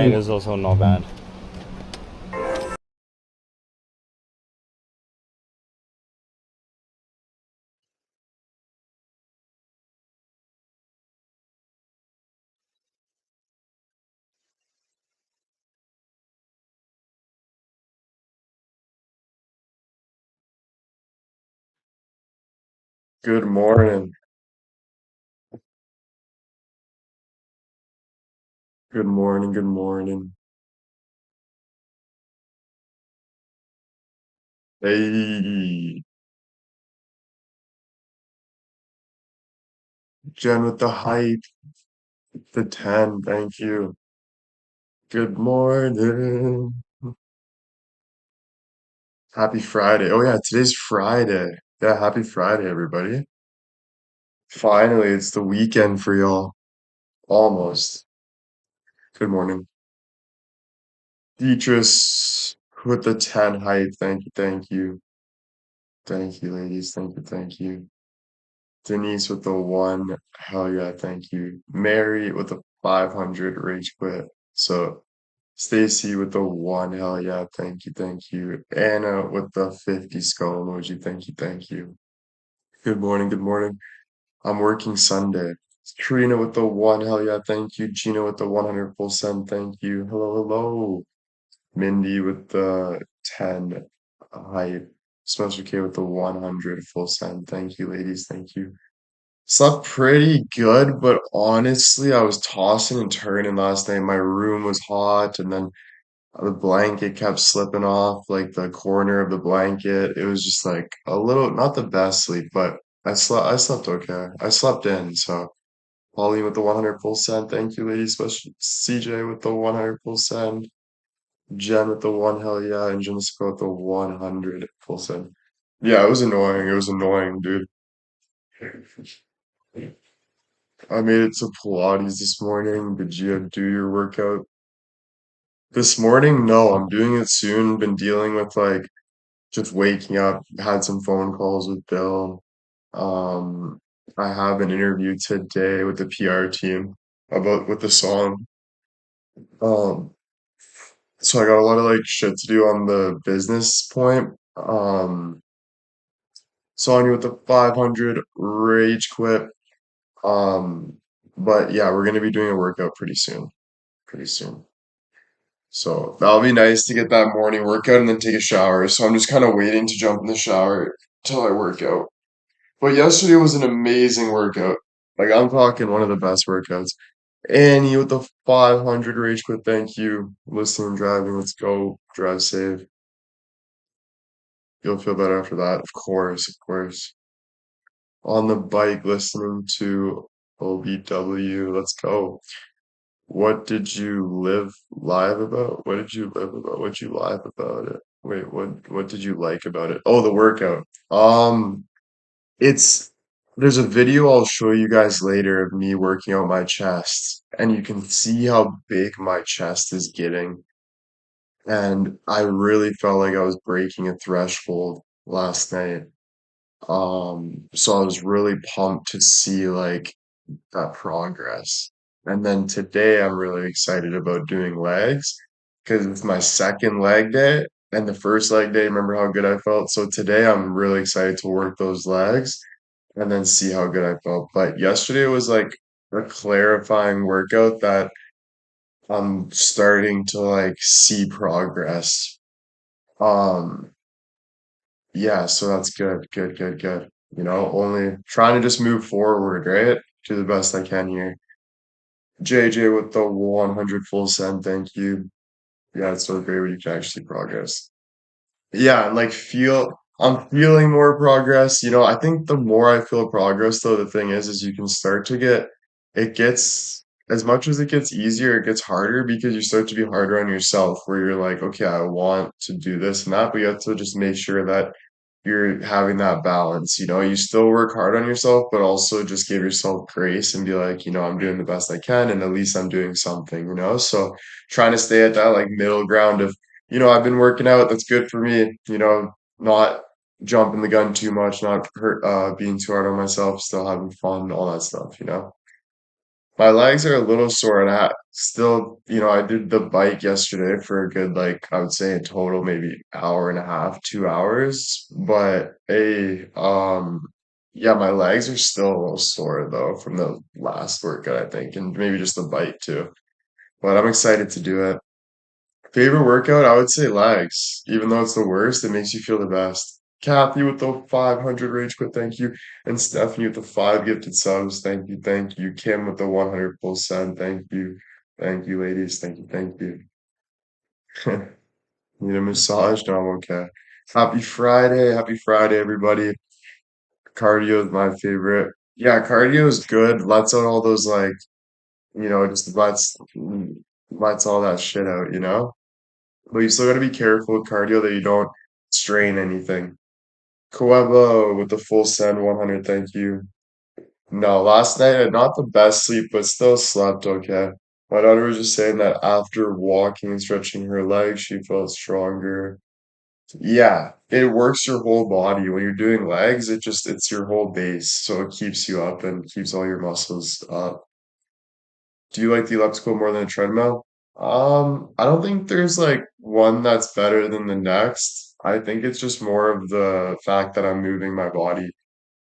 Mine is also not bad. Good morning. Good morning. Good morning. Hey, Jen with the hype, the 10. Thank you. Good morning. Happy Friday. Oh, yeah, today's Friday. Yeah, happy Friday, everybody. Finally, it's the weekend for y'all. Almost. Good morning. Beatrice with the 10 hype. Thank you. Thank you. Thank you, ladies. Thank you. Thank you. Denise with the 1. Hell yeah. Thank you. Mary with the 500 rage quit. So, Stacy with the 1, hell yeah, thank you, thank you. Anna with the 50 skull emoji, thank you, thank you. Good morning, good morning. I'm working Sunday. Karina with the 1, hell yeah, thank you. Gina with the 100 full send, thank you. Hello, hello. Mindy with the 10 hype. Spencer K with the 100 full send, thank you, ladies, thank you. Slept pretty good, but honestly, I was tossing and turning last night. My room was hot, and then the blanket kept slipping off, like the corner of the blanket. It was just like a little, not the best sleep, but I slept okay. I slept in, so Pauline with the 100 full send. Thank you, ladies. Especially CJ with the 100 full send. Jen with the 1, hell yeah, and Jessica with the 100 full send. Yeah, it was annoying. It was annoying, dude. I made it to Pilates this morning. Did you do your workout? This morning? No, I'm doing it soon. Been dealing with like just waking up, had some phone calls with Bill. Um, I have an interview today with the PR team about with the song. Um, so I got a lot of like shit to do on the business point. Sonya with the 500 rage quit. Um, but yeah, we're gonna be doing a workout pretty soon. Pretty soon. So that'll be nice to get that morning workout and then take a shower. So I'm just kind of waiting to jump in the shower till I work out. But yesterday was an amazing workout. Like I'm talking one of the best workouts. Annie with the 500 rage quit. Thank you. Listening and driving. Let's go. Drive safe. You'll feel better after that. Of course. Of course. On the bike listening to OBW. Let's go. What did you live live about? What did you live about? What did you live about it? Wait, what did you like about it? Oh, the workout. It's there's a video I'll show you guys later of me working out my chest, and you can see how big my chest is getting. And I really felt like I was breaking a threshold last night. So I was really pumped to see like that progress. And then today I'm really excited about doing legs because it's my second leg day. And the first leg day, remember how good I felt? So today I'm really excited to work those legs and then see how good I felt. But yesterday was like a clarifying workout that I'm starting to like see progress. Um, yeah, so that's good, good, good, good. Only trying to just move forward, right? Do the best I can here. JJ with the 100 full send, thank you. Yeah, it's so great when you can actually progress. Yeah, and like I'm feeling more progress. I think the more I feel progress, though, the thing is you can start to it gets, as much as it gets easier, it gets harder because you start to be harder on yourself, where you're like, okay, I want to do this and that, but you have to just make sure that you're having that balance. You still work hard on yourself, but also just give yourself grace and be like, I'm doing the best I can, and at least I'm doing something. So trying to stay at that like middle ground of, I've been working out, that's good for me, not jumping the gun too much, not being too hard on myself, still having fun, all that stuff. My legs are a little sore, and I still, I did the bike yesterday for a good, like, I would say in total, maybe hour and a half, 2 hours. But yeah, my legs are still a little sore though from the last workout, I think, and maybe just the bike too. But I'm excited to do it. Favorite workout, I would say legs. Even though it's the worst, it makes you feel the best. Kathy with the 500 rage quit, thank you. And Stephanie with the 5 gifted subs, thank you, thank you. Kim with the 100 full send, thank you. Thank you, ladies, thank you, thank you. Need a massage? No, I'm okay. Happy Friday, everybody. Cardio is my favorite. Yeah, cardio is good. Lets out all those, like, just lets all that shit out, you know? But you still got to be careful with cardio that you don't strain anything. Cuevo with the full send 100, thank you. No, last night I had not the best sleep, but still slept okay. My daughter was just saying that after walking and stretching her legs, she felt stronger. Yeah, it works your whole body. When you're doing legs, it's your whole base, so it keeps you up and keeps all your muscles up. Do you like the elliptical more than a treadmill? I don't think there's like one that's better than the next. I think it's just more of the fact that I'm moving my body.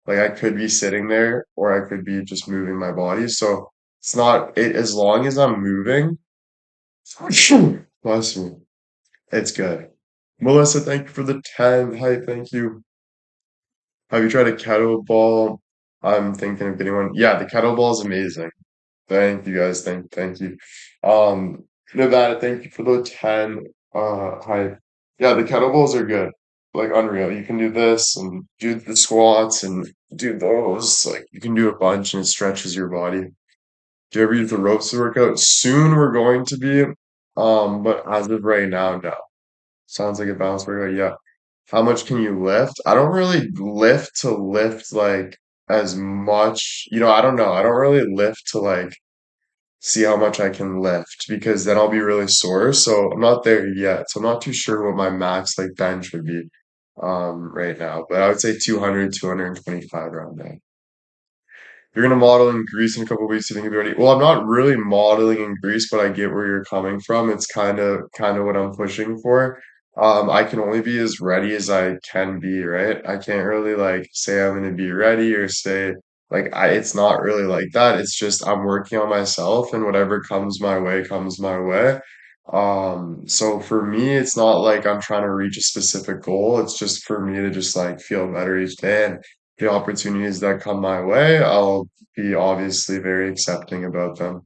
Like I could be sitting there or I could be just moving my body. So it's not it as long as I'm moving, bless me, it's good. Melissa, thank you for the 10. Hi, thank you. Have you tried a kettlebell? I'm thinking of getting one. Yeah, the kettlebell is amazing. Thank you guys. Thank you. Um, Nevada, thank you for the 10. Hi. Yeah, the kettlebells are good. Like unreal. You can do this and do the squats and do those. Like you can do a bunch and it stretches your body. Do you ever use the ropes to work out? Soon we're going to be. But as of right now, no. Sounds like a balance workout. Yeah. How much can you lift? I don't really lift to lift like as much. I don't know. I don't really lift to like see how much I can lift because then I'll be really sore. So I'm not there yet. So I'm not too sure what my max like bench would be right now. But I would say 200, 225 around there. You're gonna model in Greece in a couple of weeks. You think you'll be ready? Well, I'm not really modeling in Greece, but I get where you're coming from. It's kind of what I'm pushing for. I can only be as ready as I can be, right? I can't really like say I'm gonna be ready or say like it's not really like that. It's just I'm working on myself and whatever comes my way comes my way. So for me, it's not like I'm trying to reach a specific goal. It's just for me to just like feel better each day and the opportunities that come my way, I'll be obviously very accepting about them.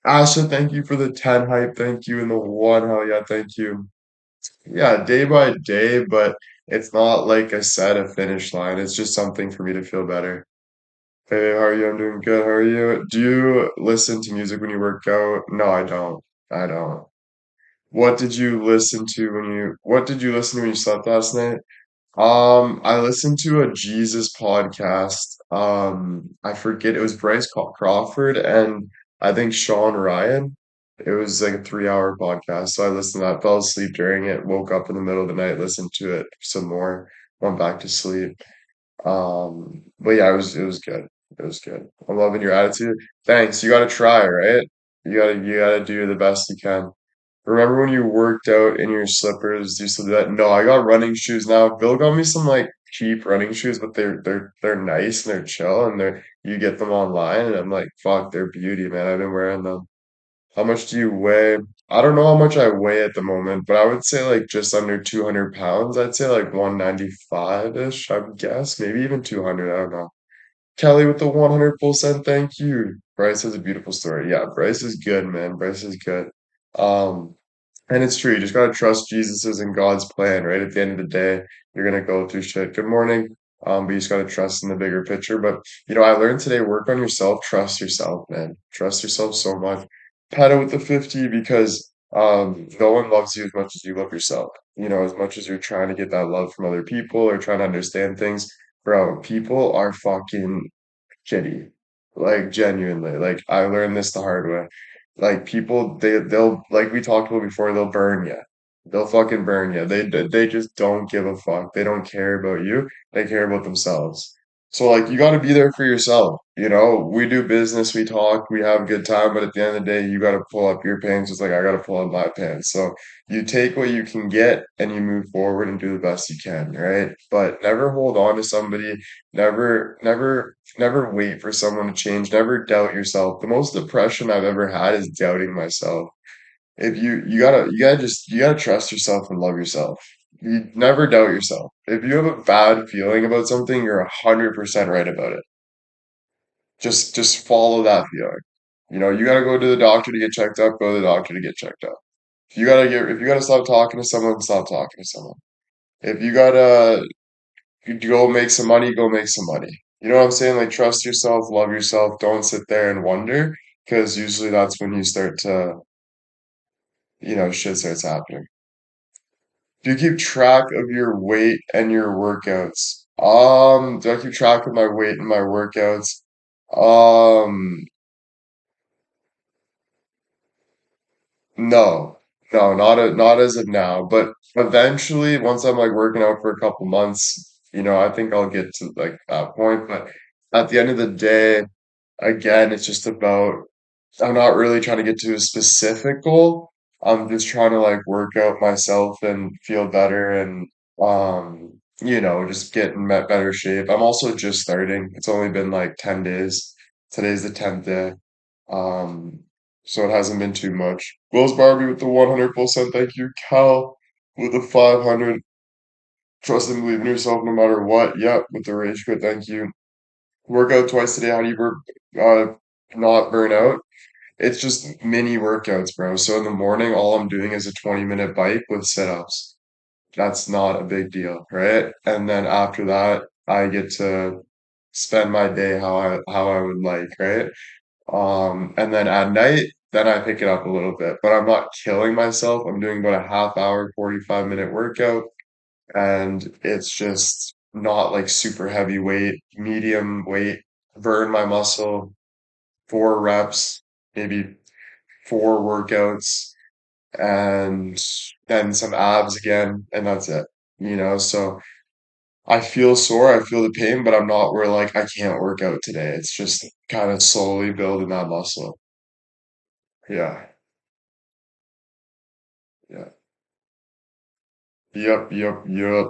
Asha, thank you for the 10 hype. Thank you. And the one, hell yeah, thank you. Yeah, day by day, but it's not like I set a finish line. It's just something for me to feel better. Hey, how are you? I'm doing good. How are you? Do you listen to music when you work out? No, I don't. I don't. What did you listen to when you slept last night? I listened to a Jesus podcast. I forget it was Crawford and I think Sean Ryan. It was like a 3 hour podcast. So I listened to that, fell asleep during it, woke up in the middle of the night, listened to it some more, went back to sleep. But yeah, it was good. It was good. I'm loving your attitude. Thanks. You gotta try, right? You gotta do the best you can. Remember when you worked out in your slippers? You said that. No, I got running shoes now. Bill got me some like cheap running shoes, but they're nice and they're chill and you get them online and I'm like, fuck, they're beauty, man. I've been wearing them. How much do you weigh? I don't know how much I weigh at the moment, but I would say like just under 200 pounds. I'd say like 195-ish, I would guess. Maybe even 200. I don't know. Kelly with the 100 full send, thank you. Bryce has a beautiful story. Yeah, Bryce is good, man. Bryce is good. Um, and it's true. You just gotta trust Jesus is in God's plan, right? At the end of the day, you're gonna go through shit. Good morning. But you just gotta trust in the bigger picture. But I learned today, work on yourself, trust yourself, man. Trust yourself so much. Peta with the 50 because no one loves you as much as you love yourself. As much as you're trying to get that love from other people or trying to understand things, bro, people are fucking shitty. Like genuinely. Like I learned this the hard way. Like people they'll like we talked about before, they'll burn you. They'll fucking burn you. They just don't give a fuck. They don't care about you. They care about themselves. So like you got to be there for yourself. You know, we do business, we talk, we have a good time, but at the end of the day, you got to pull up your pants just like I got to pull up my pants. So you take what you can get and you move forward and do the best you can, right? But never hold on to somebody, never wait for someone to change, never doubt yourself. The most depression I've ever had is doubting myself. If you gotta trust yourself and love yourself. You never doubt yourself. If you have a bad feeling about something, you're 100% right about it. Just follow that feeling. You know, you gotta go to the doctor to get checked up, go to the doctor to get checked up. If you gotta stop talking to someone, stop talking to someone. If you gotta go make some money, go make some money. You know what I'm saying? Like trust yourself, love yourself, don't sit there and wonder, because usually that's when you start to, shit starts happening. Do you keep track of your weight and your workouts? Do I keep track of my weight and my workouts? Um, no, no, not as of now. But eventually, once I'm like working out for a couple months, I think I'll get to like that point. But at the end of the day, again, it's just about I'm not really trying to get to a specific goal. I'm just trying to like work out myself and feel better and just get in better shape. I'm also just starting. It's only been like 10 days. Today's the 10th day. Um, so it hasn't been too much. Will's Barbie with the 100%. Thank you. Cal with the 500. Trust and believe in yourself no matter what. Yep, with the rage quit. Thank you. Work out twice a day. How do you not burn out? It's just mini workouts, bro. So in the morning, all I'm doing is a 20-minute bike with sit-ups. That's not a big deal, right? And then after that, I get to spend my day how I would like, right? And then at night, then I pick it up a little bit, but I'm not killing myself. I'm doing about a half hour, 45-minute workout, and it's just not like super heavy weight, medium weight, burn my muscle, 4 reps, maybe 4 workouts and then some abs again, and that's it. So I feel sore, I feel the pain, but I'm not where like I can't work out today. It's just kind of slowly building that muscle. Yeah, yeah. Yep, yep, yep.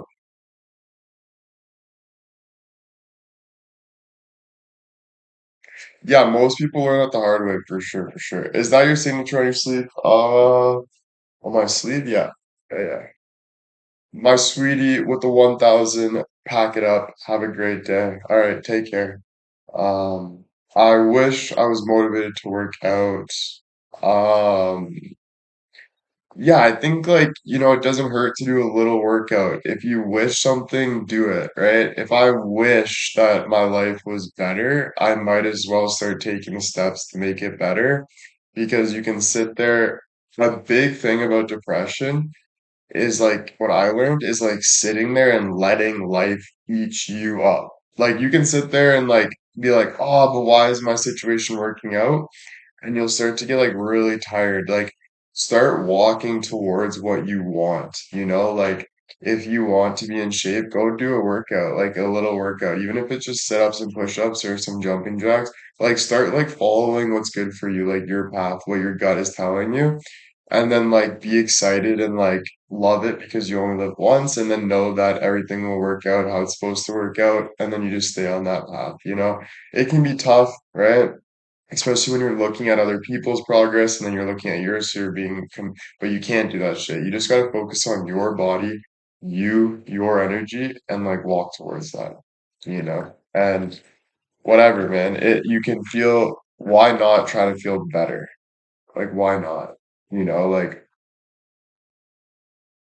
Yeah, most people learn it the hard way for sure, for sure. Is that your signature on your sleeve? On my sleeve? Yeah. Yeah, yeah. My sweetie with the 1000, pack it up. Have a great day. All right, take care. Um, I wish I was motivated to work out. Um, yeah, I think like, it doesn't hurt to do a little workout. If you wish something, do it, right? If I wish that my life was better, I might as well start taking the steps to make it better because you can sit there. A big thing about depression is like what I learned is like sitting there and letting life eat you up. Like you can sit there and like be like, oh, but why is my situation working out? And you'll start to get like really tired. Like start walking towards what you want, like if you want to be in shape, go do a workout, like a little workout, even if it's just sit-ups and push-ups or some jumping jacks. Like start like following what's good for you, like your path, what your gut is telling you. And then like be excited and like love it because you only live once and then know that everything will work out how it's supposed to work out and then you just stay on that path. It can be tough, right? Especially when you're looking at other people's progress and then you're looking at yours, so but you can't do that shit. You just gotta focus on your body, your energy, and like walk towards that. And whatever, man. You can feel, why not try to feel better? Like, why not? Like,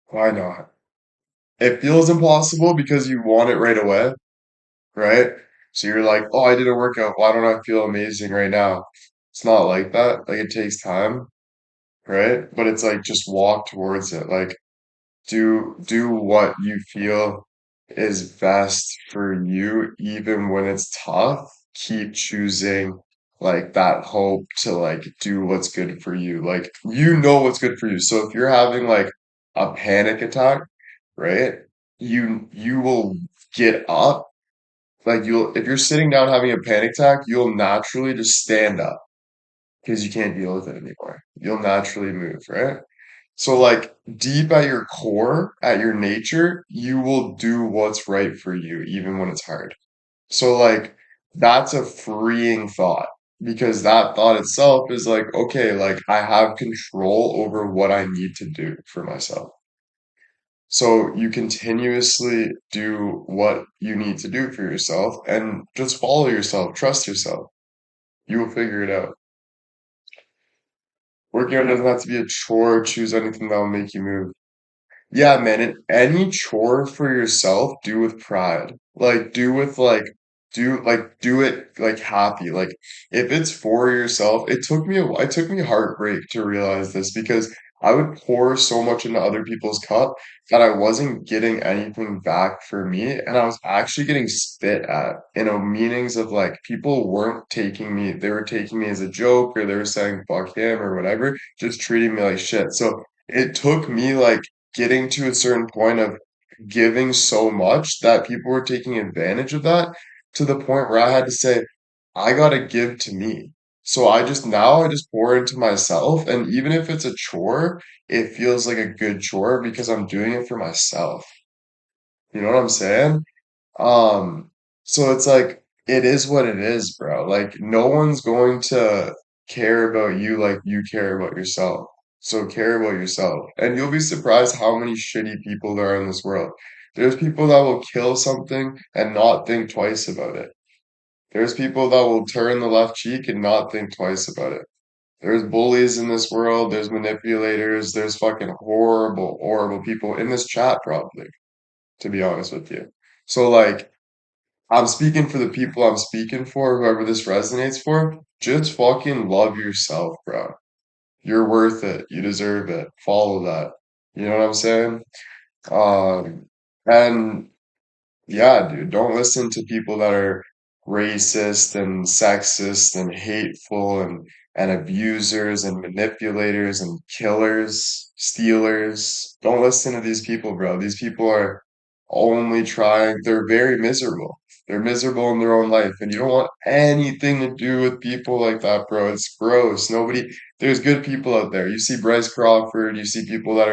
why not? It feels impossible because you want it right away, right? So you're like, oh, I did a workout. Why don't I feel amazing right now? It's not like that. Like, it takes time, right? But it's like just walk towards it. Like do what you feel is best for you, even when it's tough. Keep choosing like that hope to like do what's good for you. Like you know what's good for you. So if you're having like a panic attack, right? You will get up Like if you're sitting down having a panic attack, you'll naturally just stand up because you can't deal with it anymore. You'll naturally move, right? So like deep at your core, at your nature, you will do what's right for you, even when it's hard. So like that's a freeing thought because that thought itself is like, okay, like I have control over what I need to do for myself. So you continuously do what you need to do for yourself and just follow yourself, trust yourself. You will figure it out. Working out doesn't have to be a chore, choose anything that will make you move. Yeah, man, and any chore for yourself, do with pride. Like do it like happy. Like if it's for yourself, it took me heartbreak to realize this because I would pour so much into other people's cup that I wasn't getting anything back for me, and I was actually getting spit at, meanings of like people weren't taking me, they were taking me as a joke or they were saying fuck him or whatever, just treating me like shit. So it took me like getting to a certain point of giving so much that people were taking advantage of that to the point where I had to say, I gotta give to me. So I just pour into myself, and even if it's a chore, it feels like a good chore because I'm doing it for myself. You know what I'm saying? Um, so it's like it is what it is, bro. Like no one's going to care about you like you care about yourself. So care about yourself. And you'll be surprised how many shitty people there are in this world. There's people that will kill something and not think twice about it. There's people that will turn the left cheek and not think twice about it. There's bullies in this world, there's manipulators, there's fucking horrible, horrible people in this chat probably, to be honest with you. So like I'm speaking for the people I'm speaking for, whoever this resonates for. Just fucking love yourself, bro. You're worth it. You deserve it. Follow that. You know what I'm saying? Um, and yeah, dude, don't listen to people that are racist and sexist and hateful and abusers and manipulators and killers, stealers. Don't listen to these people, bro. These people are only trying, they're very miserable. They're miserable in their own life, and you don't want anything to do with people like that, bro. It's gross. There's good people out there. You see Bryce Crawford, you see people that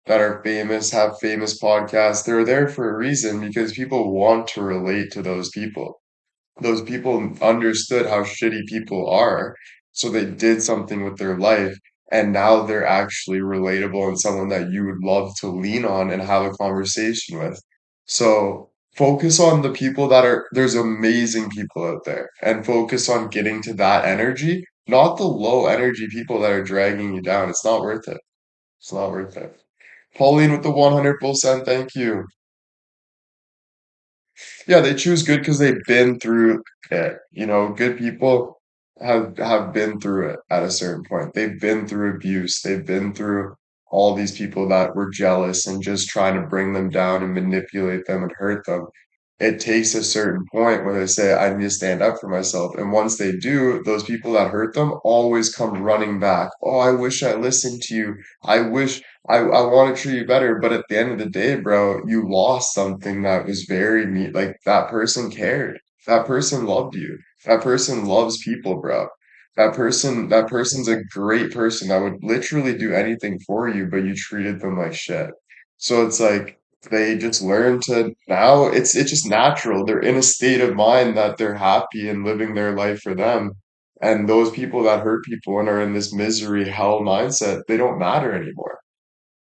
are famous, have famous podcasts. They're there for a reason because people want to relate to those people. Those people understood how shitty people are, so they did something with their life, and now they're actually relatable and someone that you would love to lean on and have a conversation with. So focus on the people there's amazing people out there, and focus on getting to that energy, not the low energy people that are dragging you down. It's not worth it. It's not worth it. Pauline with the 100%, thank you. Yeah, they choose good because they've been through it. Good people have been through it at a certain point. They've been through abuse. They've been through all these people that were jealous and just trying to bring them down and manipulate them and hurt them. It takes a certain point where they say, I need to stand up for myself. And once they do, those people that hurt them always come running back. Oh, I wish I listened to you. I wish I want to treat you better, but at the end of the day, bro, you lost something that was very neat. Like that person cared. That person loved you. That person loves people, bro. That person's a great person that would literally do anything for you, but you treated them like shit. So it's like they just learn to now it's just natural. They're in a state of mind that they're happy and living their life for them. And those people that hurt people and are in this misery hell mindset, they don't matter anymore,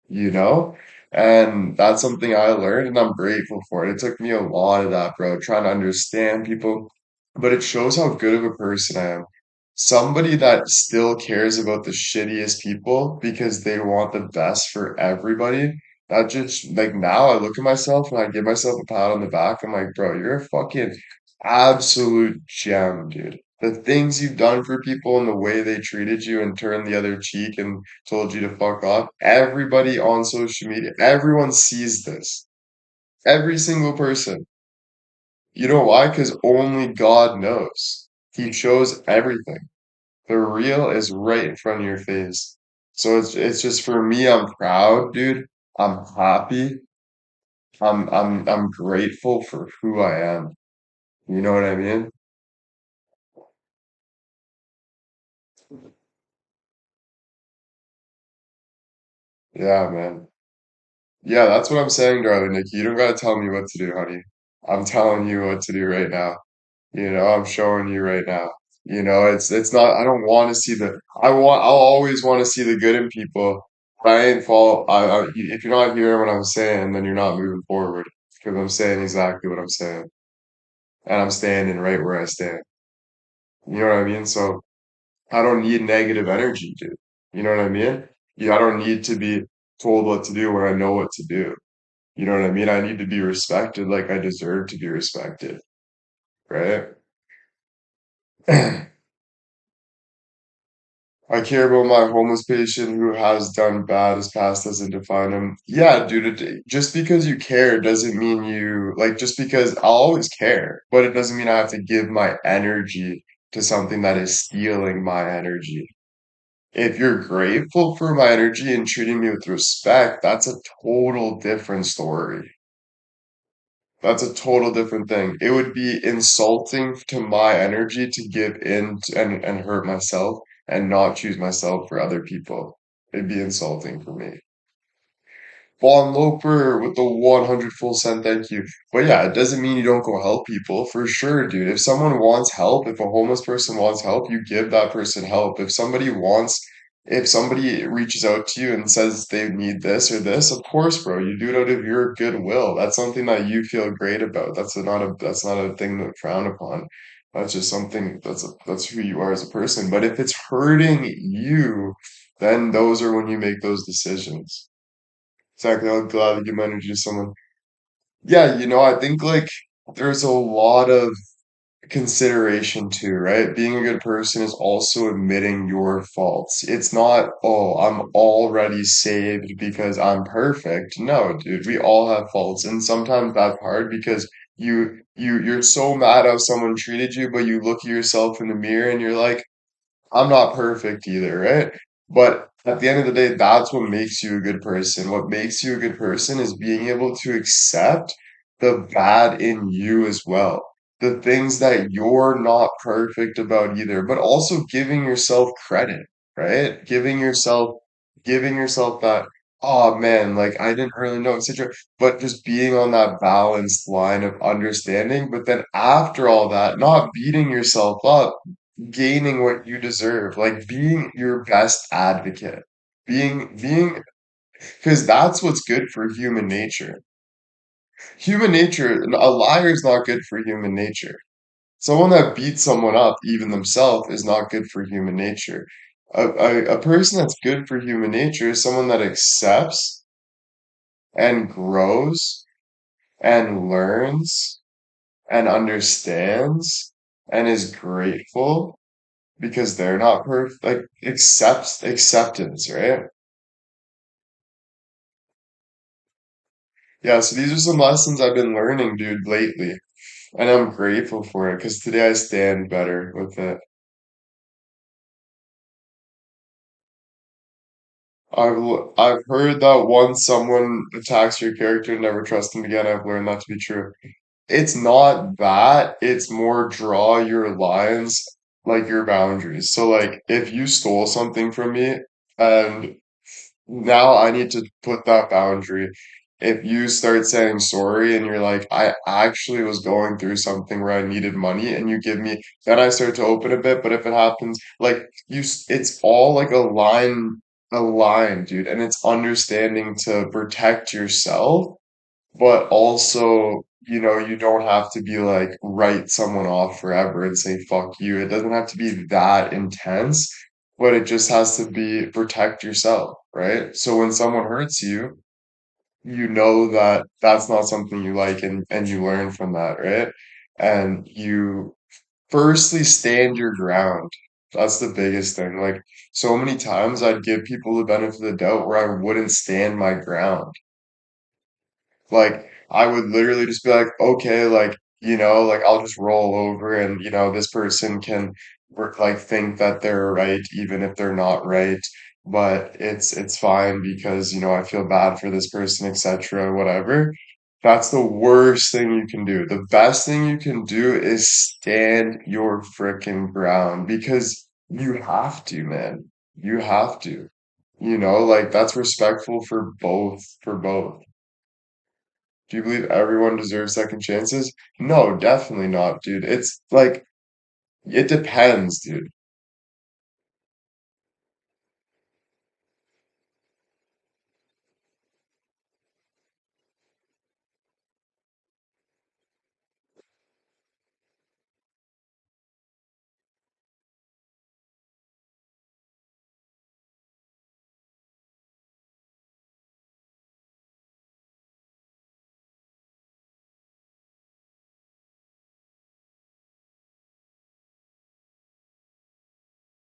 you know? And that's something I learned and I'm grateful for it. It took me a lot of that, bro, trying to understand people, but it shows how good of a person I am. Somebody that still cares about the shittiest people because they want the best for everybody. That just like now I look at myself and I give myself a pat on the back. I'm like, bro, you're a fucking absolute gem, dude. The things you've done for people and the way they treated you and turned the other cheek and told you to fuck off. Everybody on social media, everyone sees this. Every single person. You know why? Because only God knows. He shows everything. The real is right in front of your face. So it's just for me, I'm proud, dude. I'm happy. I'm grateful for who I am. You know what I mean? Yeah, man. Yeah, that's what I'm saying, darling Nikki. You don't gotta tell me what to do, honey. I'm telling you what to do right now. You know, I'm showing you right now. You know, it's not, I don't want to see I'll always want to see the good in people. But I ain't fall if you're not hearing what I'm saying, then you're not moving forward. Because I'm saying exactly what I'm saying. And I'm standing right where I stand. You know what I mean? So I don't need negative energy, dude. You know what I mean? Yeah, I don't need to be told what to do when I know what to do. You know what I mean? I need to be respected like I deserve to be respected, right? I care about my homeless patient who has done bad. His past doesn't define him. Yeah, dude, just because you care doesn't mean just because I'll always care, but it doesn't mean I have to give my energy to something that is stealing my energy. If you're grateful for my energy and treating me with respect, that's a total different story. That's a total different thing. It would be insulting to my energy to give in and hurt myself and not choose myself for other people. It'd be insulting for me. Von Loper with the 100 full send, thank you. But yeah, it doesn't mean you don't go help people for sure, dude. If someone wants help, if a homeless person wants help, you give that person help. If somebody reaches out to you and says they need this or this, of course, bro, you do it out of your goodwill. That's something that you feel great about. That's not a thing to frown upon. That's just something that's who you are as a person. But if it's hurting you, then those are when you make those decisions. Exactly. I'll gladly give my energy to someone. Yeah, I think like there's a lot of consideration too, right? Being a good person is also admitting your faults. It's not, oh, I'm already saved because I'm perfect. No, dude, we all have faults, and sometimes that's hard because you're so mad how someone treated you, but you look at yourself in the mirror and you're like, I'm not perfect either, right? But at the end of the day, that's what makes you a good person. What makes you a good person is being able to accept the bad in you as well. The things that you're not perfect about either, but also giving yourself credit, right? Giving yourself that, oh man, like I didn't really know, etc. But just being on that balanced line of understanding, but then after all that, not beating yourself up, gaining what you deserve, like being your best advocate, being because that's what's good for human nature. Human nature, a liar is not good for human nature. Someone that beats someone up, even themselves, is not good for human nature. A person that's good for human nature is someone that accepts and grows and learns and understands and is grateful because they're not perfect, like acceptance, right? Yeah, so these are some lessons I've been learning, dude, lately, and I'm grateful for it because today I stand better with it. I've heard that once someone attacks your character, never trust them again. I've learned that to be true. It's not that, it's more draw your lines, like your boundaries. So like if you stole something from me and now I need to put that boundary. If you start saying sorry and you're like, I actually was going through something where I needed money and you give me, then I start to open a bit. But if it happens, like it's all like a line, dude. And it's understanding to protect yourself, but also, you don't have to be like write someone off forever and say fuck you. It doesn't have to be that intense, but it just has to be protect yourself, right? So when someone hurts you, you know that that's not something you like and you learn from that, right? And you firstly stand your ground. That's the biggest thing. Like so many times I'd give people the benefit of the doubt where I wouldn't stand my ground. Like, I would literally just be like, okay, like, like I'll just roll over and, this person can like think that they're right even if they're not right. But it's fine because, I feel bad for this person, etc., whatever. That's the worst thing you can do. The best thing you can do is stand your frickin' ground because you have to, man. You have to. Like that's respectful for both. Do you believe everyone deserves second chances? No, definitely not, dude. It's like it depends, dude.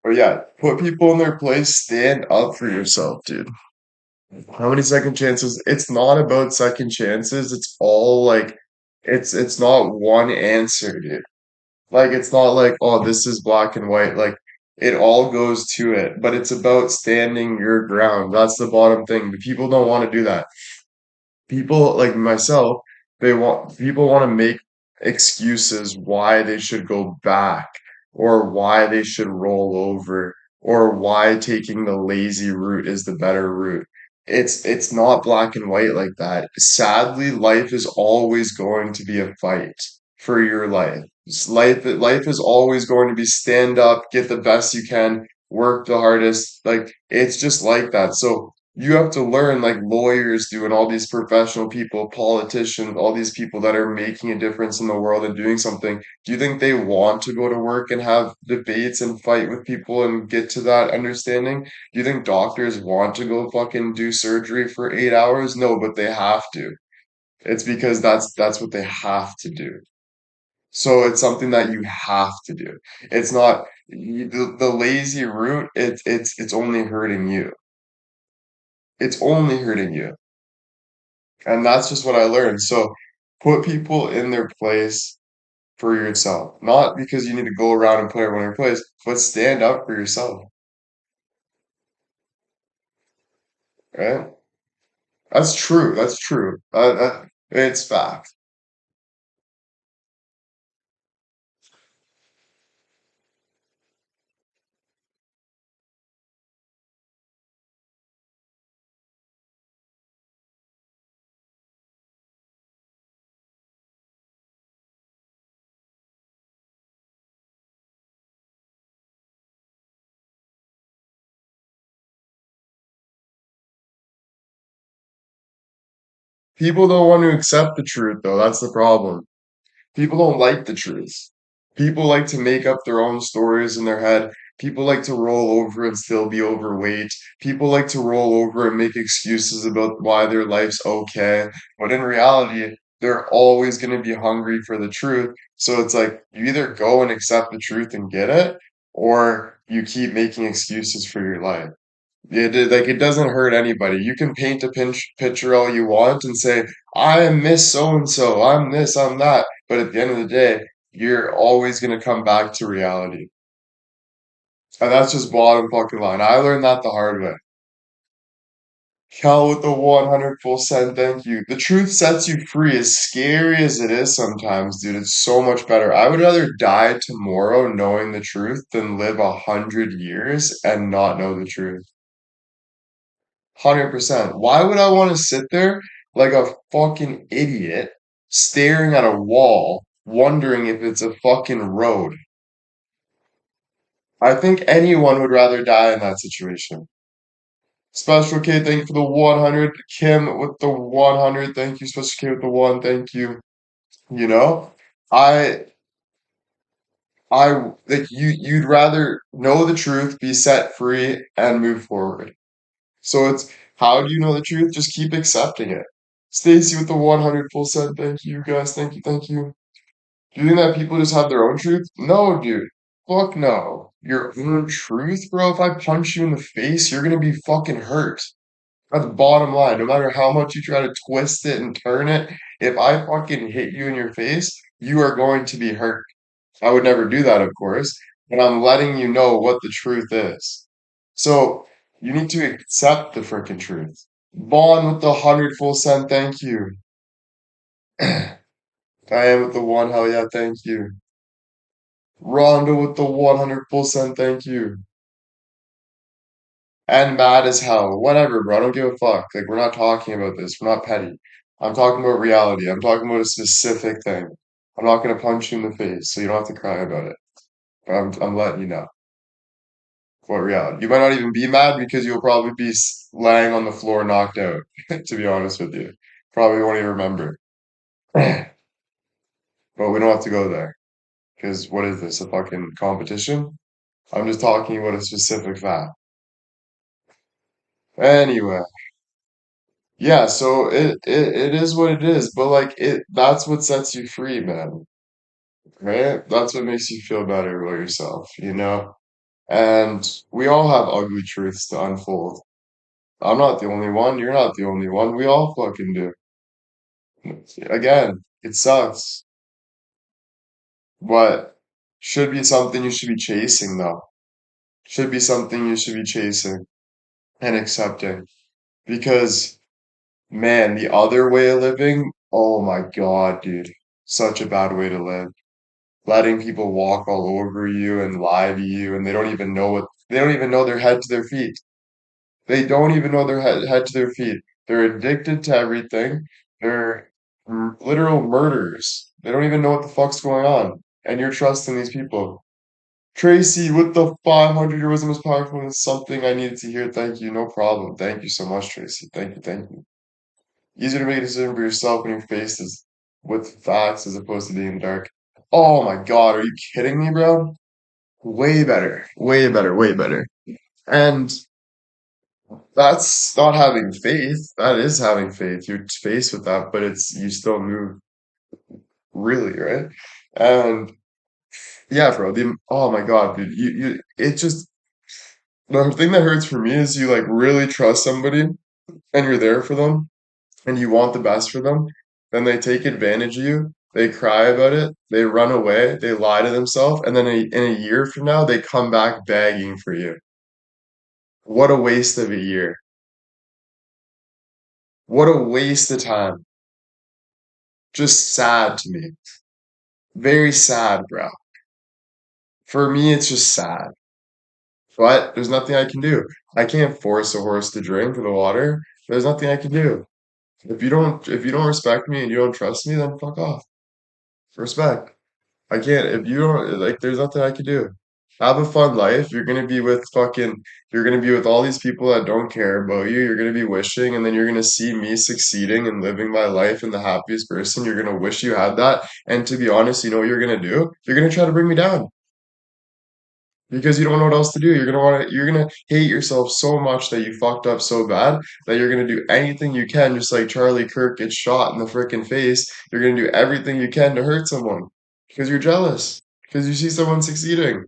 But yeah, put people in their place, stand up for yourself, dude. How many second chances? It's not about second chances. It's all like it's not one answer, dude. Like it's not like, oh, this is black and white. Like it all goes to it, but it's about standing your ground. That's the bottom thing. The people don't want to do that. People like myself, people want to make excuses why they should go back or why they should roll over or why taking the lazy route is the better route. It's not black and white like that. Sadly, life is always going to be a fight for your life. Life is always going to be stand up, get the best you can, work the hardest. Like it's just like that. So you have to learn like lawyers do and all these professional people, politicians, all these people that are making a difference in the world and doing something. Do you think they want to go to work and have debates and fight with people and get to that understanding? Do you think doctors want to go fucking do surgery for 8 hours? No, but they have to. It's because that's what they have to do. So it's something that you have to do. It's not the lazy route, it's only hurting you. It's only hurting you. And that's just what I learned. So put people in their place for yourself. Not because you need to go around and put everyone in their place, but stand up for yourself. Right? That's true. That's true. It's fact. People don't want to accept the truth, though. That's the problem. People don't like the truth. People like to make up their own stories in their head. People like to roll over and still be overweight. People like to roll over and make excuses about why their life's okay. But in reality, they're always going to be hungry for the truth. So it's like you either go and accept the truth and get it, or you keep making excuses for your life. Like it doesn't hurt anybody. You can paint a picture all you want and say, I am Miss So and so, I'm this, I'm that. But at the end of the day, you're always gonna come back to reality. And that's just bottom fucking line. I learned that the hard way. Cal with the 100% thank you. The truth sets you free, as scary as it is sometimes, dude. It's so much better. I would rather die tomorrow knowing the truth than live 100 years and not know the truth. 100%. Why would I want to sit there like a fucking idiot staring at a wall, wondering if it's a fucking road? I think anyone would rather die in that situation. Special K, thank you for the 100. Kim with the 100, thank you. Special K with the one, thank you. You know, I, I like you'd rather know the truth, be set free, and move forward. So it's how do you know the truth? Just keep accepting it. Stacy with the 100%. Thank you guys. Thank you. Thank you. Do you think that people just have their own truth? No, dude. Fuck no. Your own truth, bro. If I punch you in the face, you're gonna be fucking hurt. That's the bottom line. No matter how much you try to twist it and turn it, if I fucking hit you in your face, you are going to be hurt. I would never do that, of course, but I'm letting you know what the truth is. So you need to accept the freaking truth. Vaughn with the 100 full send, thank you. I am with the one, hell yeah, thank you. Rondo with the 100% thank you. And mad as hell. Whatever, bro. I don't give a fuck. Like, we're not talking about this. We're not petty. I'm talking about reality. I'm talking about a specific thing. I'm not gonna punch you in the face, so you don't have to cry about it. But I'm letting you know what reality. You might not even be mad because you'll probably be laying on the floor knocked out, to be honest with you. Probably won't even remember. But we don't have to go there. Because what is this, a fucking competition? I'm just talking about a specific fact. Anyway, yeah, so it is what it is, but like that's what sets you free, man. Right? That's what makes you feel better about yourself, you know? And we all have ugly truths to unfold. I'm not the only one, you're not the only one. We all fucking do. Again, it sucks, but should be something you should be chasing though. Should be something you should be chasing and accepting. Because man, the other way of living, oh my God, dude, such a bad way to live. Letting people walk all over you and lie to you, and they don't even know their head to their feet. They don't even know their head to their feet. They're addicted to everything. They're literal murderers. They don't even know what the fuck's going on. And you're trusting these people. Tracy, with the 500, your wisdom is powerful. It's something I needed to hear. Thank you. No problem. Thank you so much, Tracy. Thank you. Thank you. Easier to make a decision for yourself when you're faced with facts as opposed to being in the dark. Oh my God, are you kidding me, bro? Way better. Way better. Way better. And that's not having faith. That is having faith. You're faced with that, but you still move really, right? And yeah, bro, oh my God, dude, it just, the thing that hurts for me is you like really trust somebody and you're there for them and you want the best for them, then they take advantage of you, they cry about it, they run away, they lie to themselves, and then in a year from now, they come back begging for you. What a waste of a year. What a waste of time. Just sad to me. Very sad, bro. For me, it's just sad. But there's nothing I can do. I can't force a horse to drink the water. There's nothing I can do. If you don't respect me and you don't trust me, then fuck off. Respect. I can't. If you don't like, there's nothing I can do. Have a fun life. You're gonna be with all these people that don't care about you. You're gonna be wishing, and then you're gonna see me succeeding and living my life and the happiest person. You're gonna wish you had that. And to be honest, you know what you're gonna do? You're gonna try to bring me down because you don't know what else to do. You're gonna hate yourself so much that you fucked up so bad that you're gonna do anything you can, just like Charlie Kirk gets shot in the frickin' face. You're gonna do everything you can to hurt someone because you're jealous, because you see someone succeeding.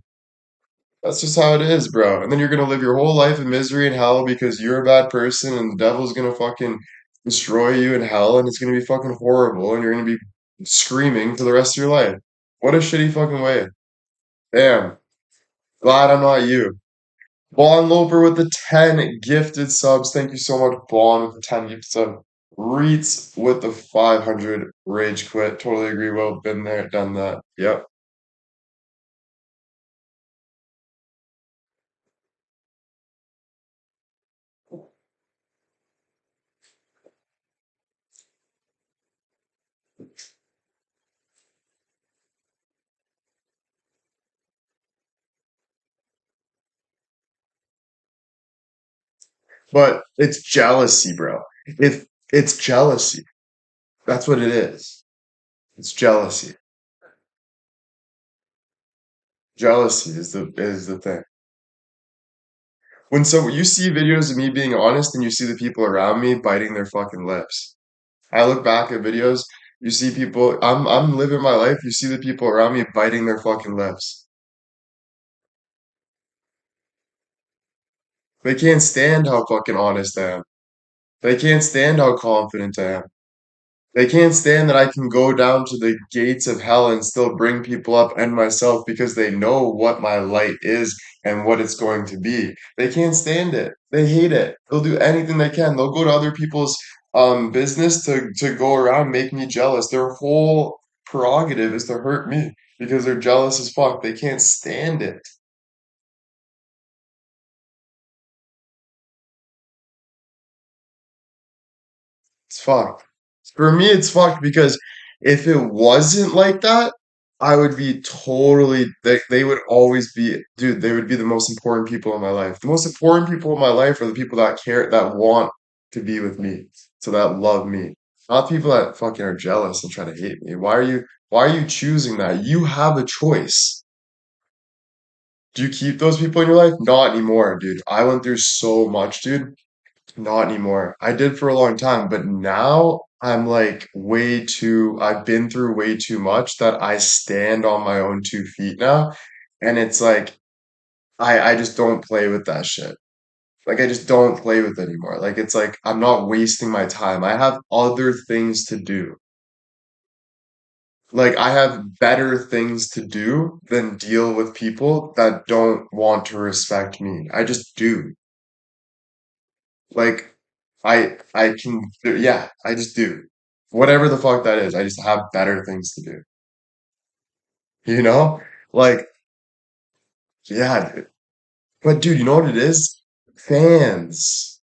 That's just how it is, bro. And then you're gonna live your whole life in misery and hell because you're a bad person and the devil's gonna fucking destroy you in hell and it's gonna be fucking horrible and you're gonna be screaming for the rest of your life. What a shitty fucking way. Damn. Glad I'm not you. Bond Loper with the 10 gifted subs. Thank you so much, Bond with the 10 gifted subs. Reets with the 500 rage quit. Totally agree. Well, been there, done that. Yep. But it's jealousy, bro. If it's jealousy, that's what it is. It's jealousy. Jealousy is the thing. When you see videos of me being honest and you see the people around me biting their fucking lips. I look back at videos, you see people, I'm living my life, you see the people around me biting their fucking lips. They can't stand how fucking honest I am. They can't stand how confident I am. They can't stand that I can go down to the gates of hell and still bring people up and myself because they know what my light is and what it's going to be. They can't stand it. They hate it. They'll do anything they can. They'll go to other people's business to go around make me jealous. Their whole prerogative is to hurt me because they're jealous as fuck. They can't stand it. It's fucked. For me, it's fucked because if it wasn't like that, I would be totally, they would always be, dude, they would be the most important people in my life. The most important people in my life are the people that care, that want to be with me, so that love me. Not people that fucking are jealous and try to hate me. Why are you choosing that? You have a choice. Do you keep those people in your life? Not anymore, dude. I went through so much, dude. Not anymore. I did for a long time, but now I'm like I've been through way too much that I stand on my own 2 feet now. And it's like, I just don't play with that shit. Like, I just don't play with it anymore. Like, it's like, I'm not wasting my time. I have other things to do. Like, I have better things to do than deal with people that don't want to respect me. I just do. Like I can yeah, I just do. Whatever the fuck that is, I just have better things to do. You know? Like, yeah, dude. But dude, you know what it is? Fans.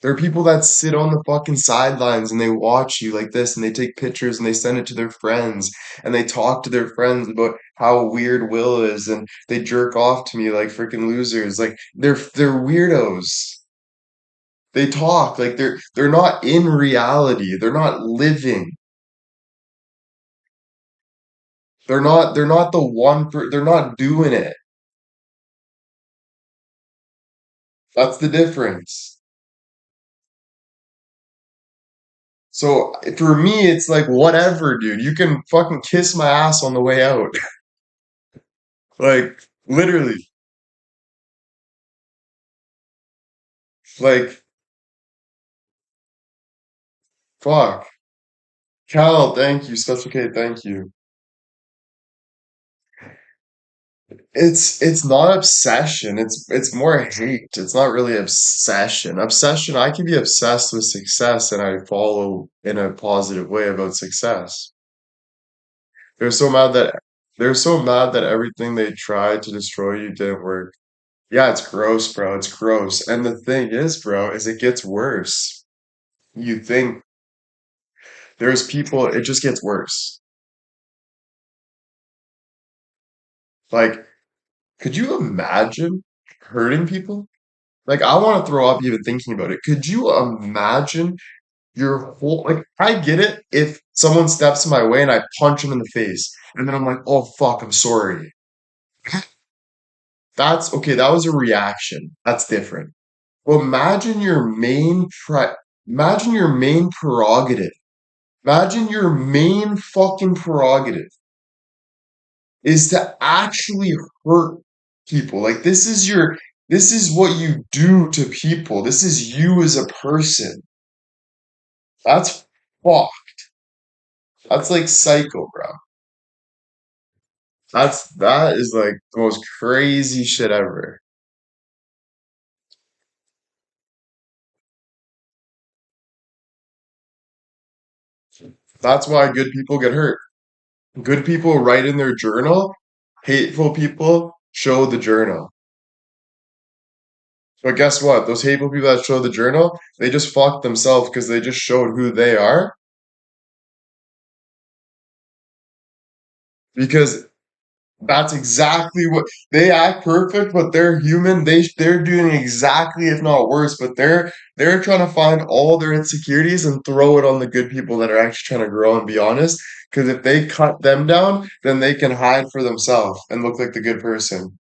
There are people that sit on the fucking sidelines and they watch you like this and they take pictures and they send it to their friends and they talk to their friends about how weird Will is and they jerk off to me like freaking losers. Like they're weirdos. They talk like they're not in reality. They're not living. They're not the they're not doing it. That's the difference. So for me, it's like whatever, dude. You can fucking kiss my ass on the way out. Like literally. Like fuck. Cal, thank you. Special K, thank you. It's not obsession. It's more hate. It's not really obsession. Obsession, I can be obsessed with success and I follow in a positive way about success. They're so mad that they're so mad that everything they tried to destroy you didn't work. Yeah, it's gross, bro. It's gross. And the thing is, bro, is it gets worse. You think there's people, it just gets worse. Like, could you imagine hurting people? Like, I want to throw up even thinking about it. Could you imagine your whole, like, I get it if someone steps in my way and I punch them in the face, and then I'm like, oh, fuck, I'm sorry. That's okay, that was a reaction. That's different. Well, imagine your main prerogative. Imagine your main fucking prerogative is to actually hurt people. Like this is what you do to people. This is you as a person. That's fuck. That's like psycho, bro. That is like the most crazy shit ever. That's why good people get hurt. Good people write in their journal. Hateful people show the journal. But guess what? Those hateful people that show the journal, they just fucked themselves because they just showed who they are. Because that's exactly what they act perfect, but they're human. They're doing exactly, if not worse. But they're trying to find all their insecurities and throw it on the good people that are actually trying to grow and be honest. Because if they cut them down, then they can hide for themselves and look like the good person.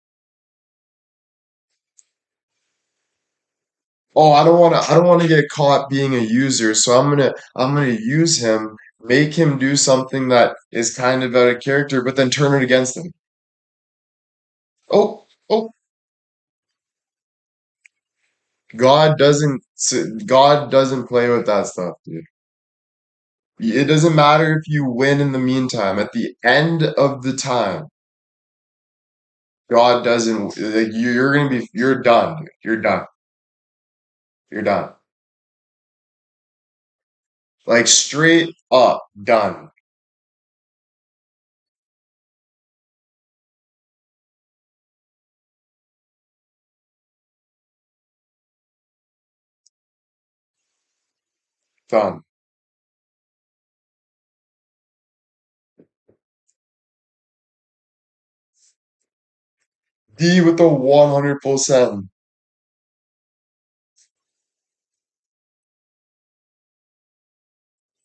Oh, I don't want to get caught being a user, so I'm gonna use him, make him do something that is kind of out of character, but then turn it against him. Oh, oh, God doesn't play with that stuff, dude. It doesn't matter if you win in the meantime. At the end of the time, God doesn't like you're gonna be you're done, dude. You're done. You're done. Like straight up done. Done. D with the 100%.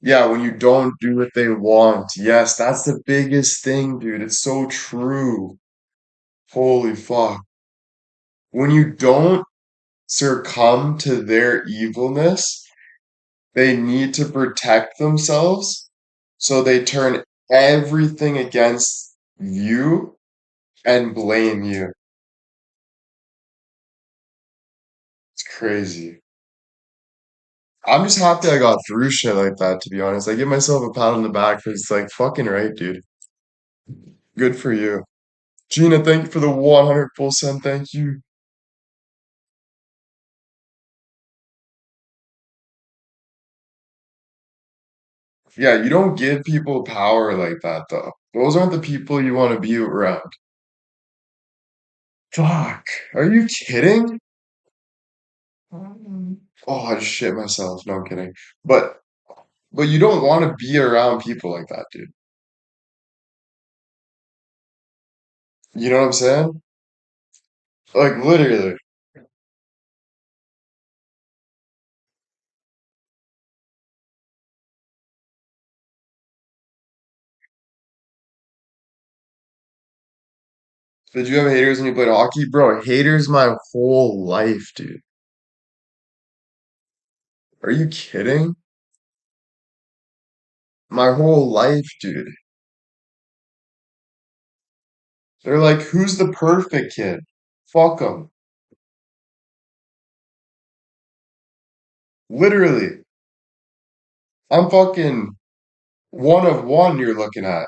Yeah, when you don't do what they want. Yes, that's the biggest thing, dude. It's so true. Holy fuck. When you don't succumb to their evilness, they need to protect themselves. So they turn everything against you and blame you. It's crazy. I'm just happy I got through shit like that, to be honest. I give myself a pat on the back because it's like fucking right, dude. Good for you. Gina, thank you for the 100%. Thank you. Yeah, you don't give people power like that, though. Those aren't the people you want to be around. Fuck. Are you kidding? Oh, I just shit myself. No, I'm kidding. But but you don't want to be around people like that, dude. You know what I'm saying? Like literally. Did you have haters when you played hockey? Bro, haters my whole life, dude. Are you kidding? My whole life, dude. They're like, who's the perfect kid? Fuck them. Literally. I'm fucking one of one you're looking at.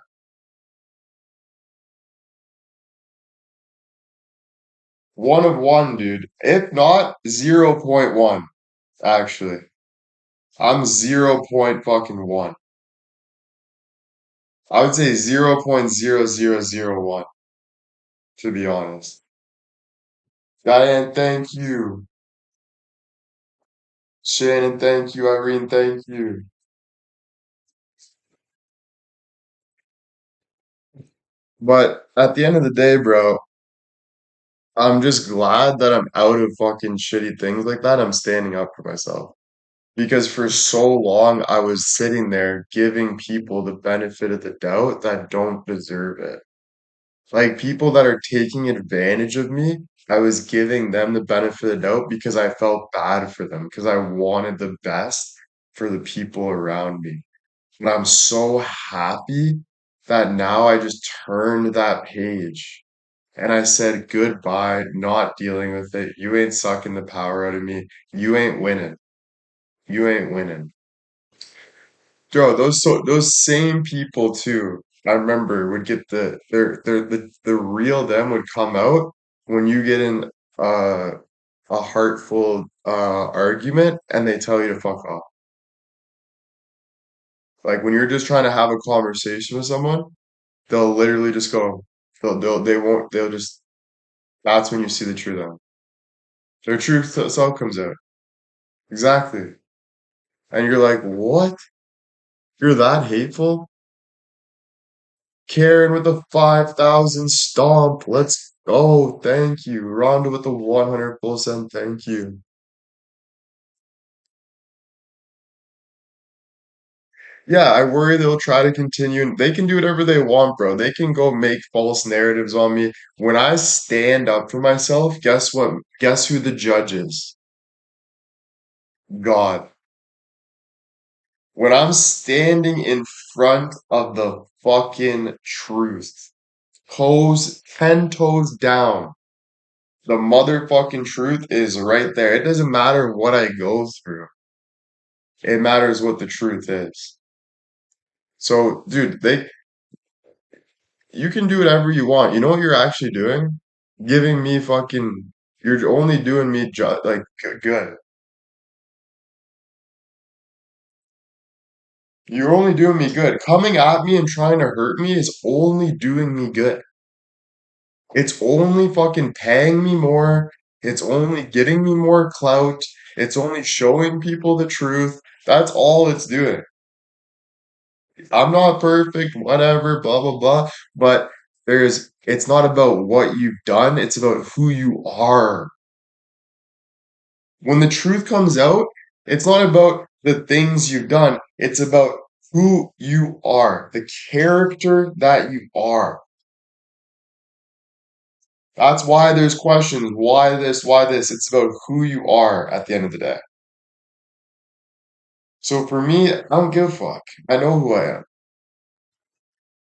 One of one, dude. If not, 0.1, actually. I'm 0 point fucking one. I would say 0.0001, to be honest. Diane, thank you. Shannon, thank you. Irene, thank you. But at the end of the day, bro, I'm just glad that I'm out of fucking shitty things like that. I'm standing up for myself. Because for so long, I was sitting there giving people the benefit of the doubt that don't deserve it. Like people that are taking advantage of me, I was giving them the benefit of the doubt because I felt bad for them, because I wanted the best for the people around me. And I'm so happy that now I just turned that page and I said goodbye, not dealing with it. You ain't sucking the power out of me. You ain't winning. You ain't winning. Bro, those same people too, I remember would get the real them would come out when you get in uh, a heartful argument and they tell you to fuck off. Like when you're just trying to have a conversation with someone, they'll literally just go, they won't, they'll just, that's when you see the true them. Their true self comes out. Exactly. And you're like, what? You're that hateful? Karen with the 5,000 stomp. Let's go. Thank you. Rhonda with the 100%. Thank you. Yeah, I worry they'll try to continue. And they can do whatever they want, bro. They can go make false narratives on me. When I stand up for myself, guess what? Guess who the judge is? God. When I'm standing in front of the fucking truth, toes, 10 toes down. The motherfucking truth is right there. It doesn't matter what I go through. It matters what the truth is. So, dude, you can do whatever you want. You know what you're actually doing? Giving me fucking, you're only doing me like good. You're only doing me good. Coming at me and trying to hurt me is only doing me good. It's only fucking paying me more. It's only getting me more clout. It's only showing people the truth. That's all it's doing. I'm not perfect, whatever, blah, blah, blah. But it's not about what you've done, it's about who you are. When the truth comes out, it's not about the things you've done, it's about who you are, the character that you are. That's why there's questions. Why this? Why this? It's about who you are at the end of the day. So for me, I don't give a fuck. I know who I am.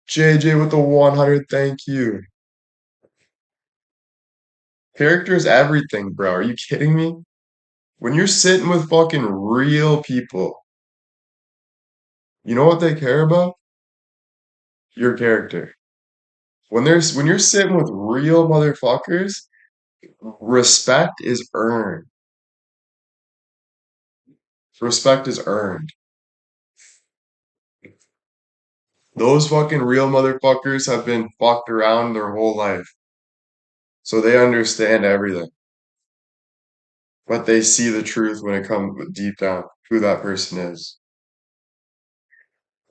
JJ with the 100, thank you. Character is everything, bro. Are you kidding me? When you're sitting with fucking real people, you know what they care about? Your character. When you're sitting with real motherfuckers, respect is earned. Respect is earned. Those fucking real motherfuckers have been fucked around their whole life. So they understand everything. But they see the truth when it comes deep down, who that person is.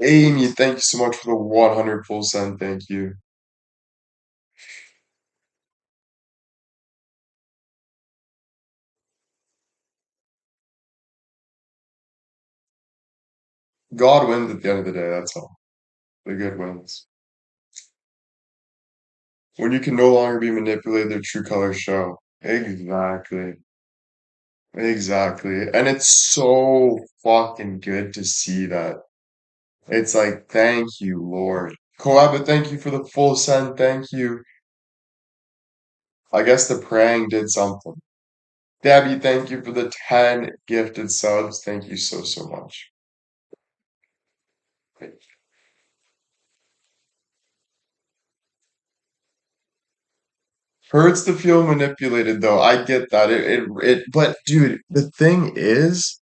Amy, thank you so much for the 100 full send. Thank you. God wins at the end of the day, that's all. The good wins. When you can no longer be manipulated, their true colors show. Exactly. Exactly. And it's so fucking good to see that. It's like, thank you, Lord. Koaba, thank you for the full send. Thank you. I guess the praying did something. Debbie, thank you for the 10 gifted subs. Thank you so, so much. Hurts to feel manipulated though. I get that. But dude, the thing is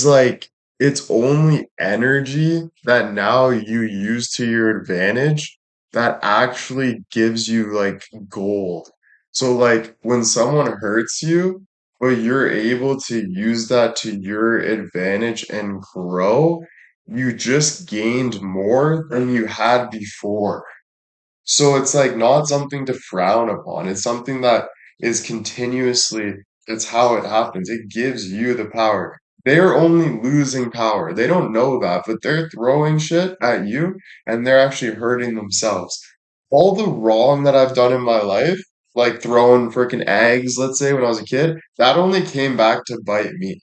like it's only energy that now you use to your advantage that actually gives you like gold. So like when someone hurts you, but you're able to use that to your advantage and grow, you just gained more than you had before. So it's like not something to frown upon. It's something that is continuously, it's how it happens. It gives you the power. They're only losing power. They don't know that, but they're throwing shit at you and they're actually hurting themselves. All the wrong that I've done in my life, like throwing freaking eggs, let's say when I was a kid, that only came back to bite me.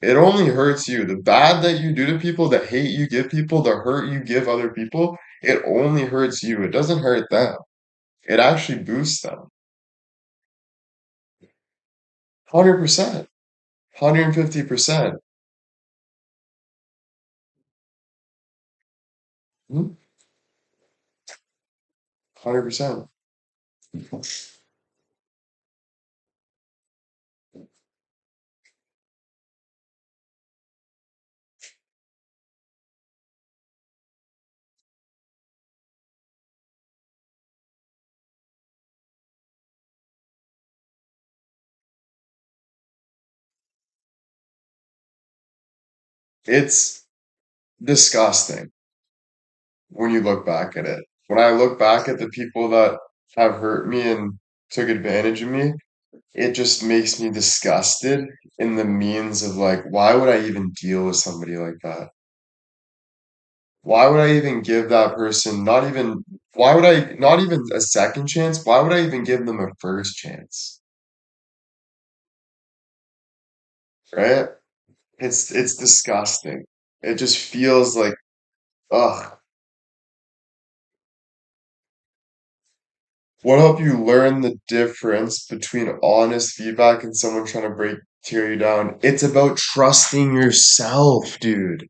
It only hurts you. The bad that you do to people, the hate you give people, the hurt you give other people, it only hurts you. It doesn't hurt them. It actually boosts them. 100%. 150%. 100%. It's disgusting when you look back at it. When I look back at the people that have hurt me and took advantage of me, it just makes me disgusted in the means of like, why would I even deal with somebody like that? Why would I even give that person why would I not even a second chance? Why would I even give them a first chance? Right? It's disgusting. It just feels like ugh. What helped you learn the difference between honest feedback and someone trying to tear you down? It's about trusting yourself, dude.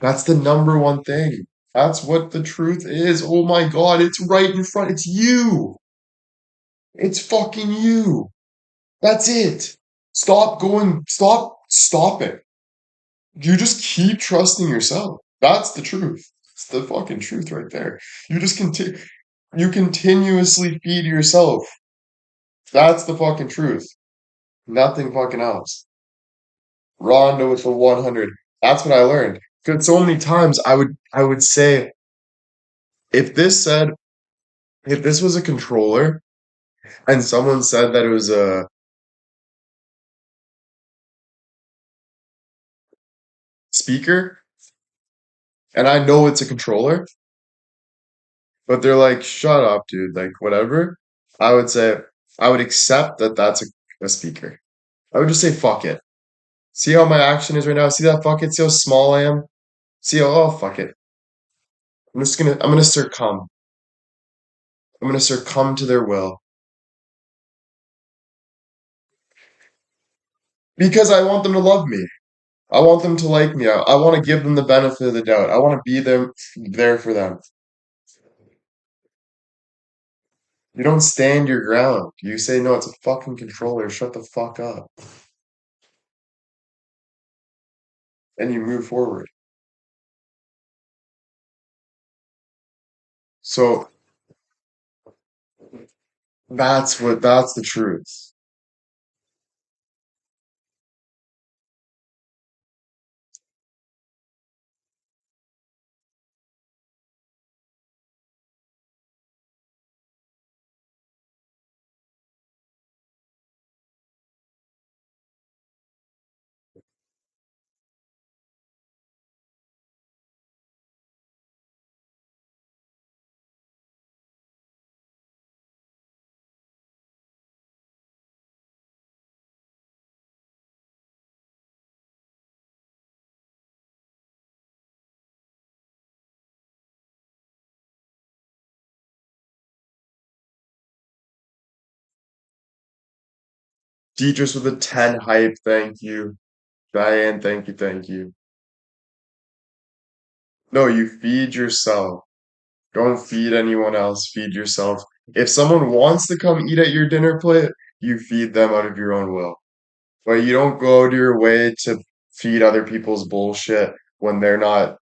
That's the number one thing. That's what the truth is. Oh my God, it's right in front. It's you. It's fucking you. That's it. Stop it. You just keep trusting yourself. That's the truth. It's the fucking truth right there. You just continue. You continuously feed yourself. That's the fucking truth. Nothing fucking else. Rondo with the 100. That's what I learned. Because so many times I would say if this said if this was a controller and someone said that it was a speaker and I know it's a controller, but they're like, shut up, dude, like whatever. I would say I would accept that that's a speaker. I would just say fuck it. See how my action is right now? See that fuck it? See how small I am? See how oh fuck it. I'm gonna succumb. I'm gonna succumb to their will. Because I want them to love me. I want them to like me. I want to give them the benefit of the doubt. I want to be there for them. You don't stand your ground. You say, no, it's a fucking controller. Shut the fuck up. And you move forward. So that's the truth. Deidre's with a 10 hype. Thank you. Diane, thank you, thank you. No, you feed yourself. Don't feed anyone else. Feed yourself. If someone wants to come eat at your dinner plate, you feed them out of your own will. But you don't go to your way to feed other people's bullshit when they're not,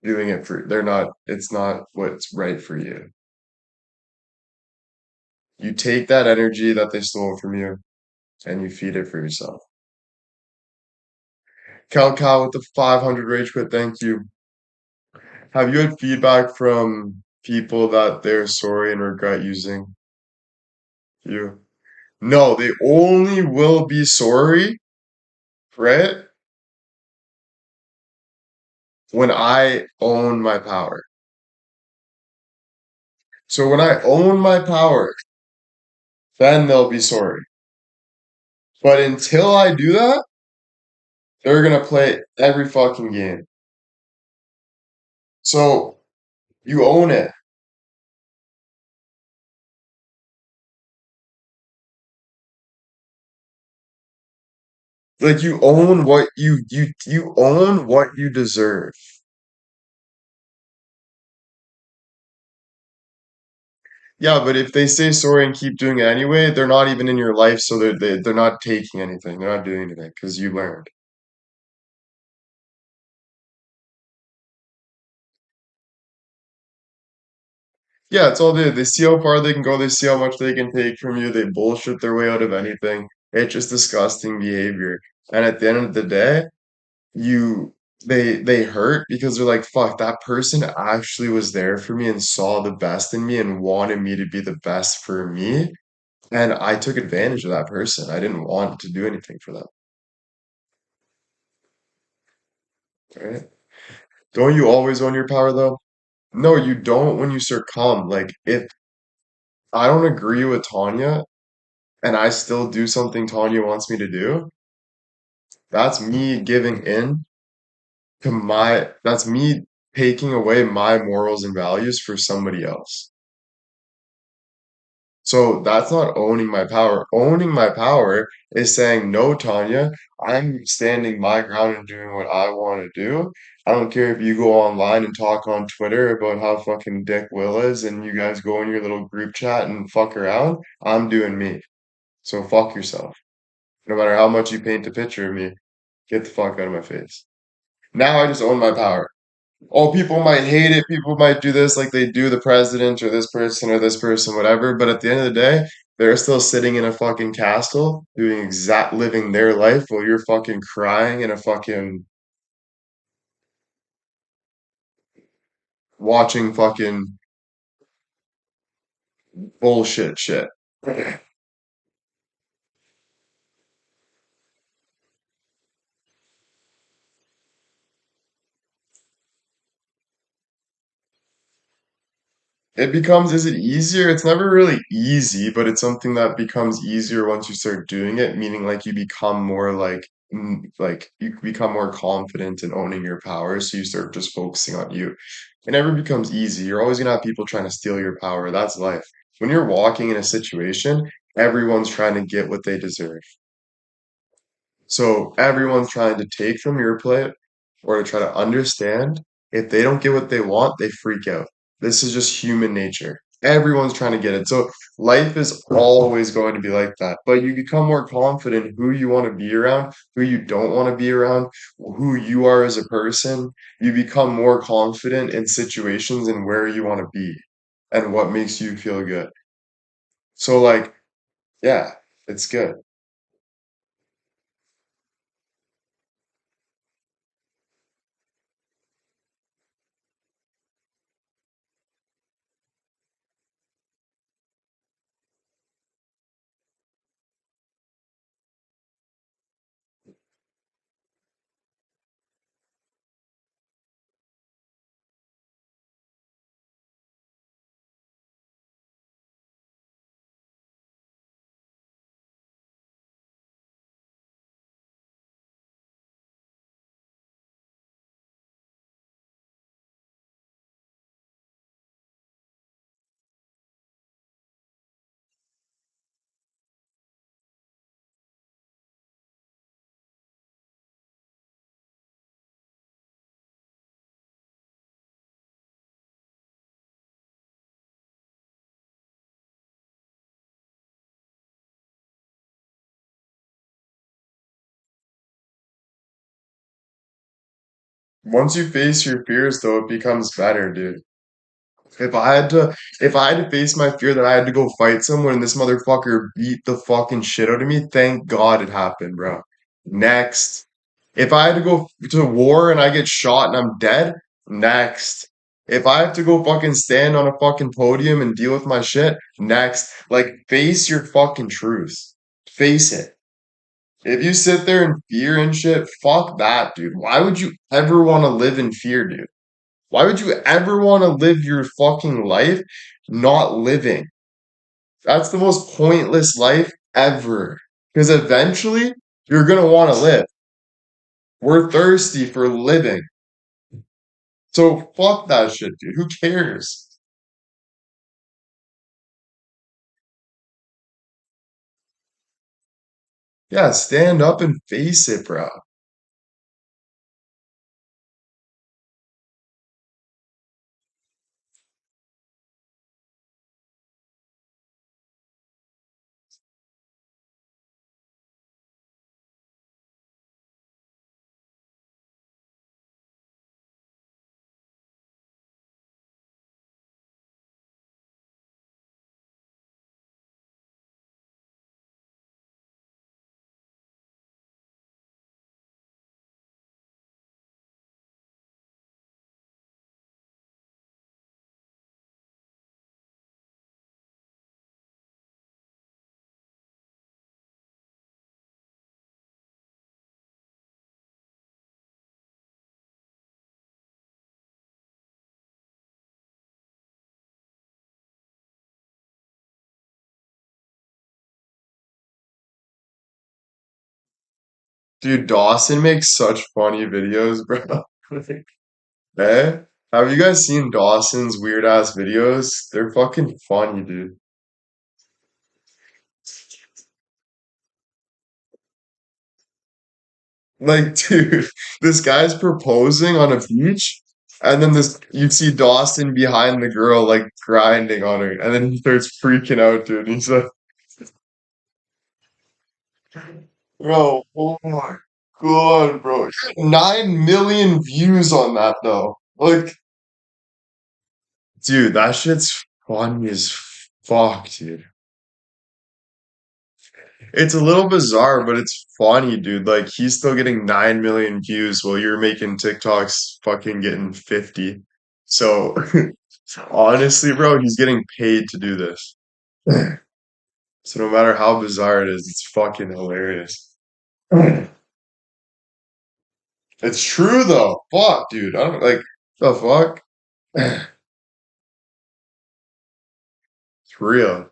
it's not what's right for you. You take that energy that they stole from you and you feed it for yourself. Cal with the 500 rage quit, thank you. Have you had feedback from people that they're sorry and regret using you? No, they only will be sorry, right? When I own my power. So when I own my power, then they'll be sorry. But until I do that, they're gonna play every fucking game. So you own it. Like you own what you own what you deserve. Yeah, but if they say sorry and keep doing it anyway, they're not even in your life, so they're not taking anything. They're not doing anything because you learned. Yeah, it's all they see how far they can go, they see how much they can take from you, they bullshit their way out of anything. It's just disgusting behavior. And at the end of the day, you they hurt because they're like, fuck, that person actually was there for me and saw the best in me and wanted me to be the best for me. And I took advantage of that person. I didn't want to do anything for them. Right? Don't you always own your power though? No, you don't when you succumb. Like if I don't agree with Tanya and I still do something Tanya wants me to do, that's me giving in to that's me taking away my morals and values for somebody else. So that's not owning my power. Owning my power is saying, no, Tanya, I'm standing my ground and doing what I want to do. I don't care if you go online and talk on Twitter about how fucking Dick Will is and you guys go in your little group chat and fuck around. I'm doing me. So fuck yourself. No matter how much you paint a picture of me. Get the fuck out of my face. Now I just own my power. Oh, people might hate it. People might do this like they do the president or this person, whatever. But at the end of the day, they're still sitting in a fucking castle doing living their life while you're fucking crying in a fucking watching fucking bullshit shit. Is it easier? It's never really easy, but it's something that becomes easier once you start doing it, meaning like you become more like you become more confident in owning your power, so you start just focusing on you. It never becomes easy. You're always gonna have people trying to steal your power. That's life. When you're walking in a situation, everyone's trying to get what they deserve. So everyone's trying to take from your plate or to try to understand. If they don't get what they want, they freak out. This is just human nature. Everyone's trying to get it. So life is always going to be like that. But you become more confident who you want to be around, who you don't want to be around, who you are as a person. You become more confident in situations and where you want to be and what makes you feel good. So like, yeah, it's good. Once you face your fears, though, it becomes better, dude. If I had to, if I had to face my fear that I had to go fight someone and this motherfucker beat the fucking shit out of me, thank God it happened, bro. Next. If I had to go to war and I get shot and I'm dead, next. If I have to go fucking stand on a fucking podium and deal with my shit, next. Like, face your fucking truths. Face it. If you sit there in fear and shit, fuck that, dude. Why would you ever want to live in fear, dude? Why would you ever want to live your fucking life not living? That's the most pointless life ever. Because eventually, you're gonna want to live. We're thirsty for living. So fuck that shit, dude. Who cares? Yeah, stand up and face it, bro. Dude, Dawson makes such funny videos, bro. Eh? Have you guys seen Dawson's weird ass videos? They're fucking funny, dude. Like, dude, this guy's proposing on a beach, and then this you see Dawson behind the girl, like grinding on her, and then he starts freaking out, dude. He's like, bro, oh my. god, bro. 9 million views on that though. Like, dude, that shit's funny as fuck, dude. It's a little bizarre, but it's funny, dude. Like, he's still getting 9 million views while you're making TikToks fucking getting 50. So, honestly, bro, he's getting paid to do this. So no matter how bizarre it is, it's fucking hilarious. It's true though. Fuck, dude. I don't like the fuck. It's real.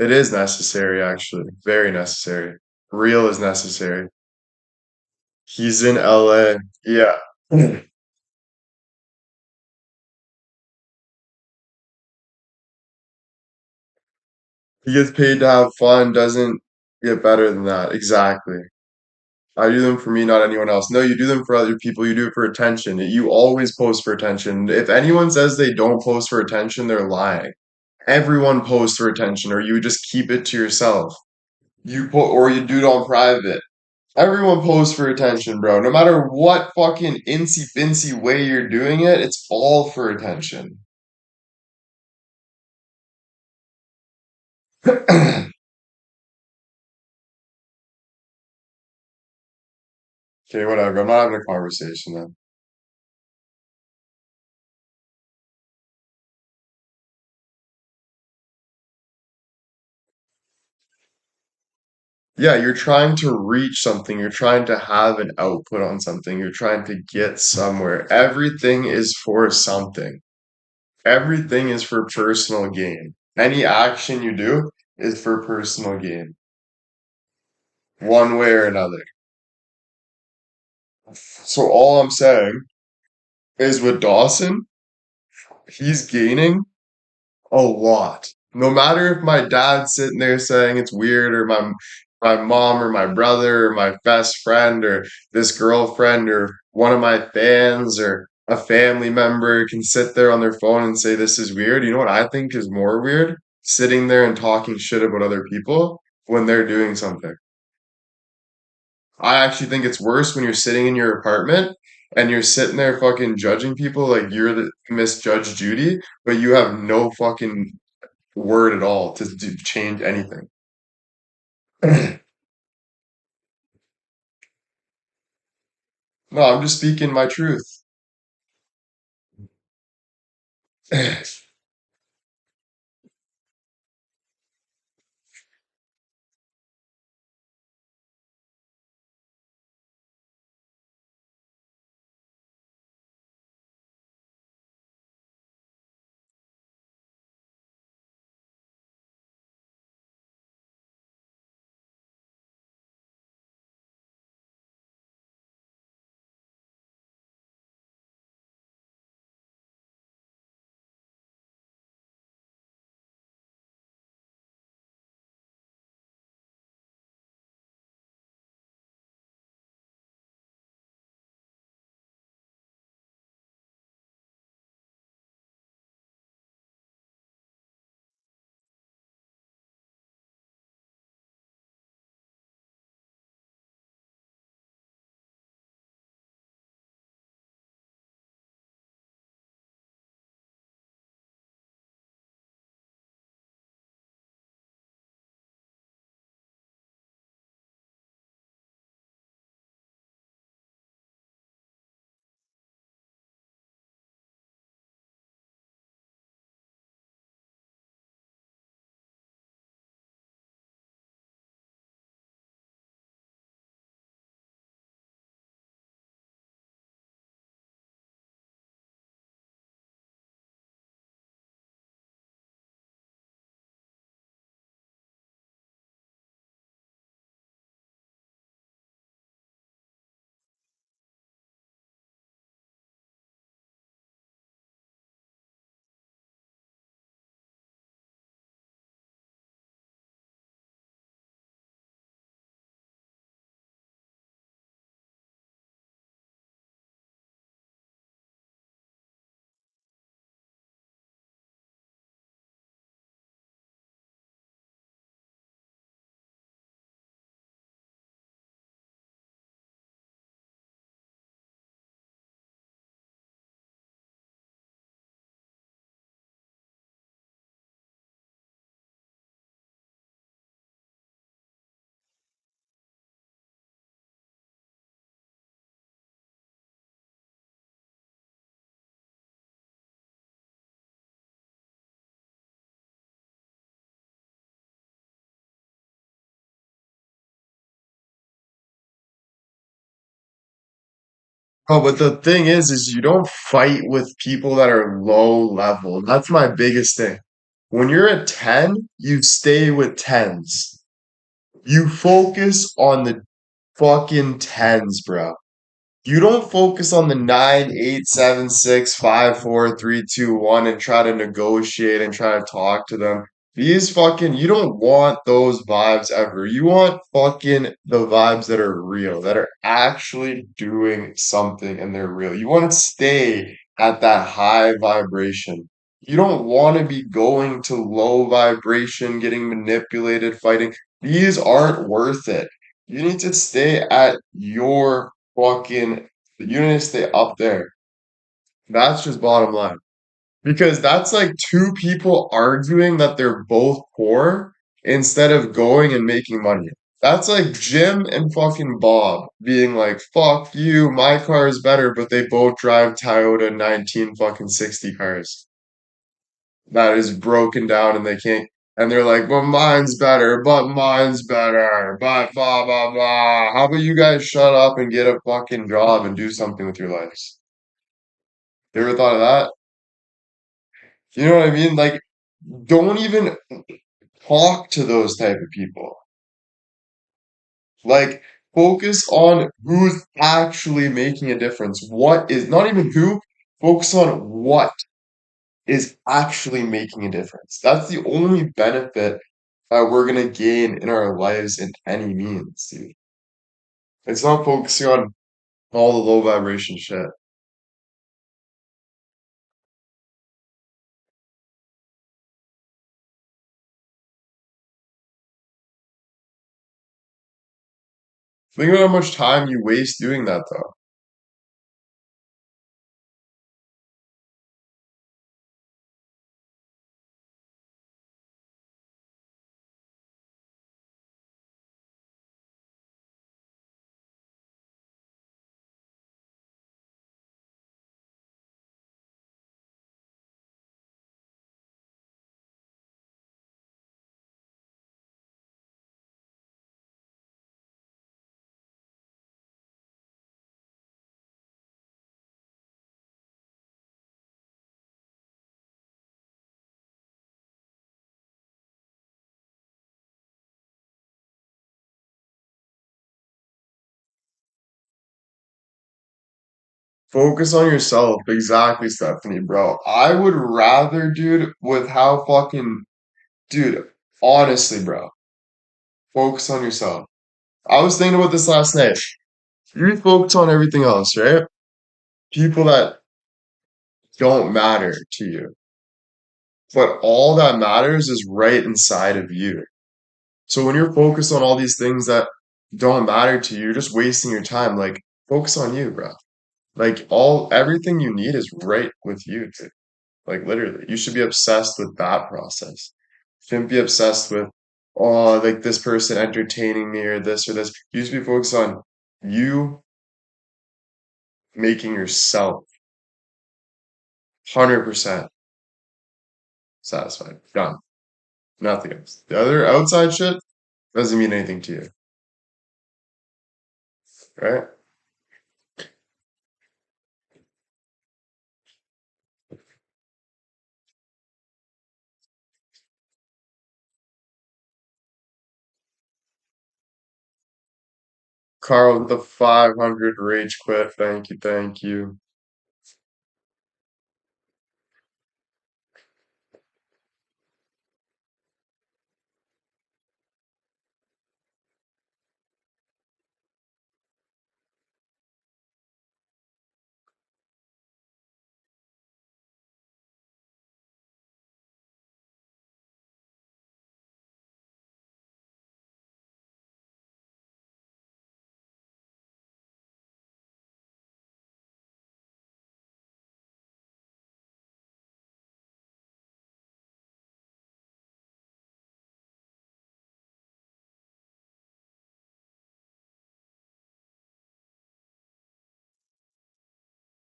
It is necessary, actually. Very necessary. Real is necessary. He's in LA. Yeah. He gets paid to have fun, doesn't get better than that. Exactly. I do them for me, not anyone else. No, you do them for other people. You do it for attention. You always post for attention. If anyone says they don't post for attention, they're lying. Everyone posts for attention, or you just keep it to yourself. Or you do it on private. Everyone posts for attention, bro. No matter what fucking incy fincy way you're doing it, it's all for attention. Okay, whatever. I'm not having a conversation then. Yeah, you're trying to reach something. You're trying to have an output on something. You're trying to get somewhere. Everything is for something. Everything is for personal gain. Any action you do is for personal gain, one way or another. So all I'm saying is with Dawson, he's gaining a lot. No matter if my dad's sitting there saying it's weird, or my mom or my brother or my best friend or this girlfriend or one of my fans or a family member can sit there on their phone and say this is weird. You know what I think is more weird? Sitting there and talking shit about other people when they're doing something. I actually think it's worse when you're sitting in your apartment and you're sitting there fucking judging people like you're the Miss Judge Judy, but you have no fucking word at all to change anything. No, I'm just speaking my truth. Oh, but the thing is you don't fight with people that are low level. That's my biggest thing. When you're a 10, you stay with tens. You focus on the fucking tens, bro. You don't focus on the 9, 8, 7, 6, 5, 4, 3, 2, 1 and try to negotiate and try to talk to them. These fucking, you don't want those vibes ever. You want fucking the vibes that are real, that are actually doing something and they're real. You want to stay at that high vibration. You don't want to be going to low vibration, getting manipulated, fighting. These aren't worth it. You need to stay at your fucking you need to stay up there. That's just bottom line. Because that's like two people arguing that they're both poor instead of going and making money. That's like Jim and fucking Bob being like, fuck you, my car is better, but they both drive Toyota 19 fucking 60 cars. That is broken down and they can't and they're like, well, mine's better, but blah blah blah. How about you guys shut up and get a fucking job and do something with your lives? You ever thought of that? You know what I mean? Like, don't even talk to those type of people. Like, focus on who's actually making a difference. What is not even who, focus on what is actually making a difference. That's the only benefit that we're gonna gain in our lives in any means, dude. It's not focusing on all the low vibration shit. Think about how much time you waste doing that, though. Focus on yourself. Exactly, Stephanie, bro. I would rather, dude, with how fucking, dude, honestly, bro, focus on yourself. I was thinking about this last night. You focus on everything else, right? People that don't matter to you. But all that matters is right inside of you. So when you're focused on all these things that don't matter to you, you're just wasting your time. Like, focus on you, bro. Like, everything you need is right with you, dude. Like literally, you should be obsessed with that process. Shouldn't be obsessed with, oh, like this person entertaining me or this or this. You should be focused on you making yourself 100% satisfied. Done. Nothing else. The other outside shit doesn't mean anything to you, right? Carl with the 500 rage quit. Thank you, thank you.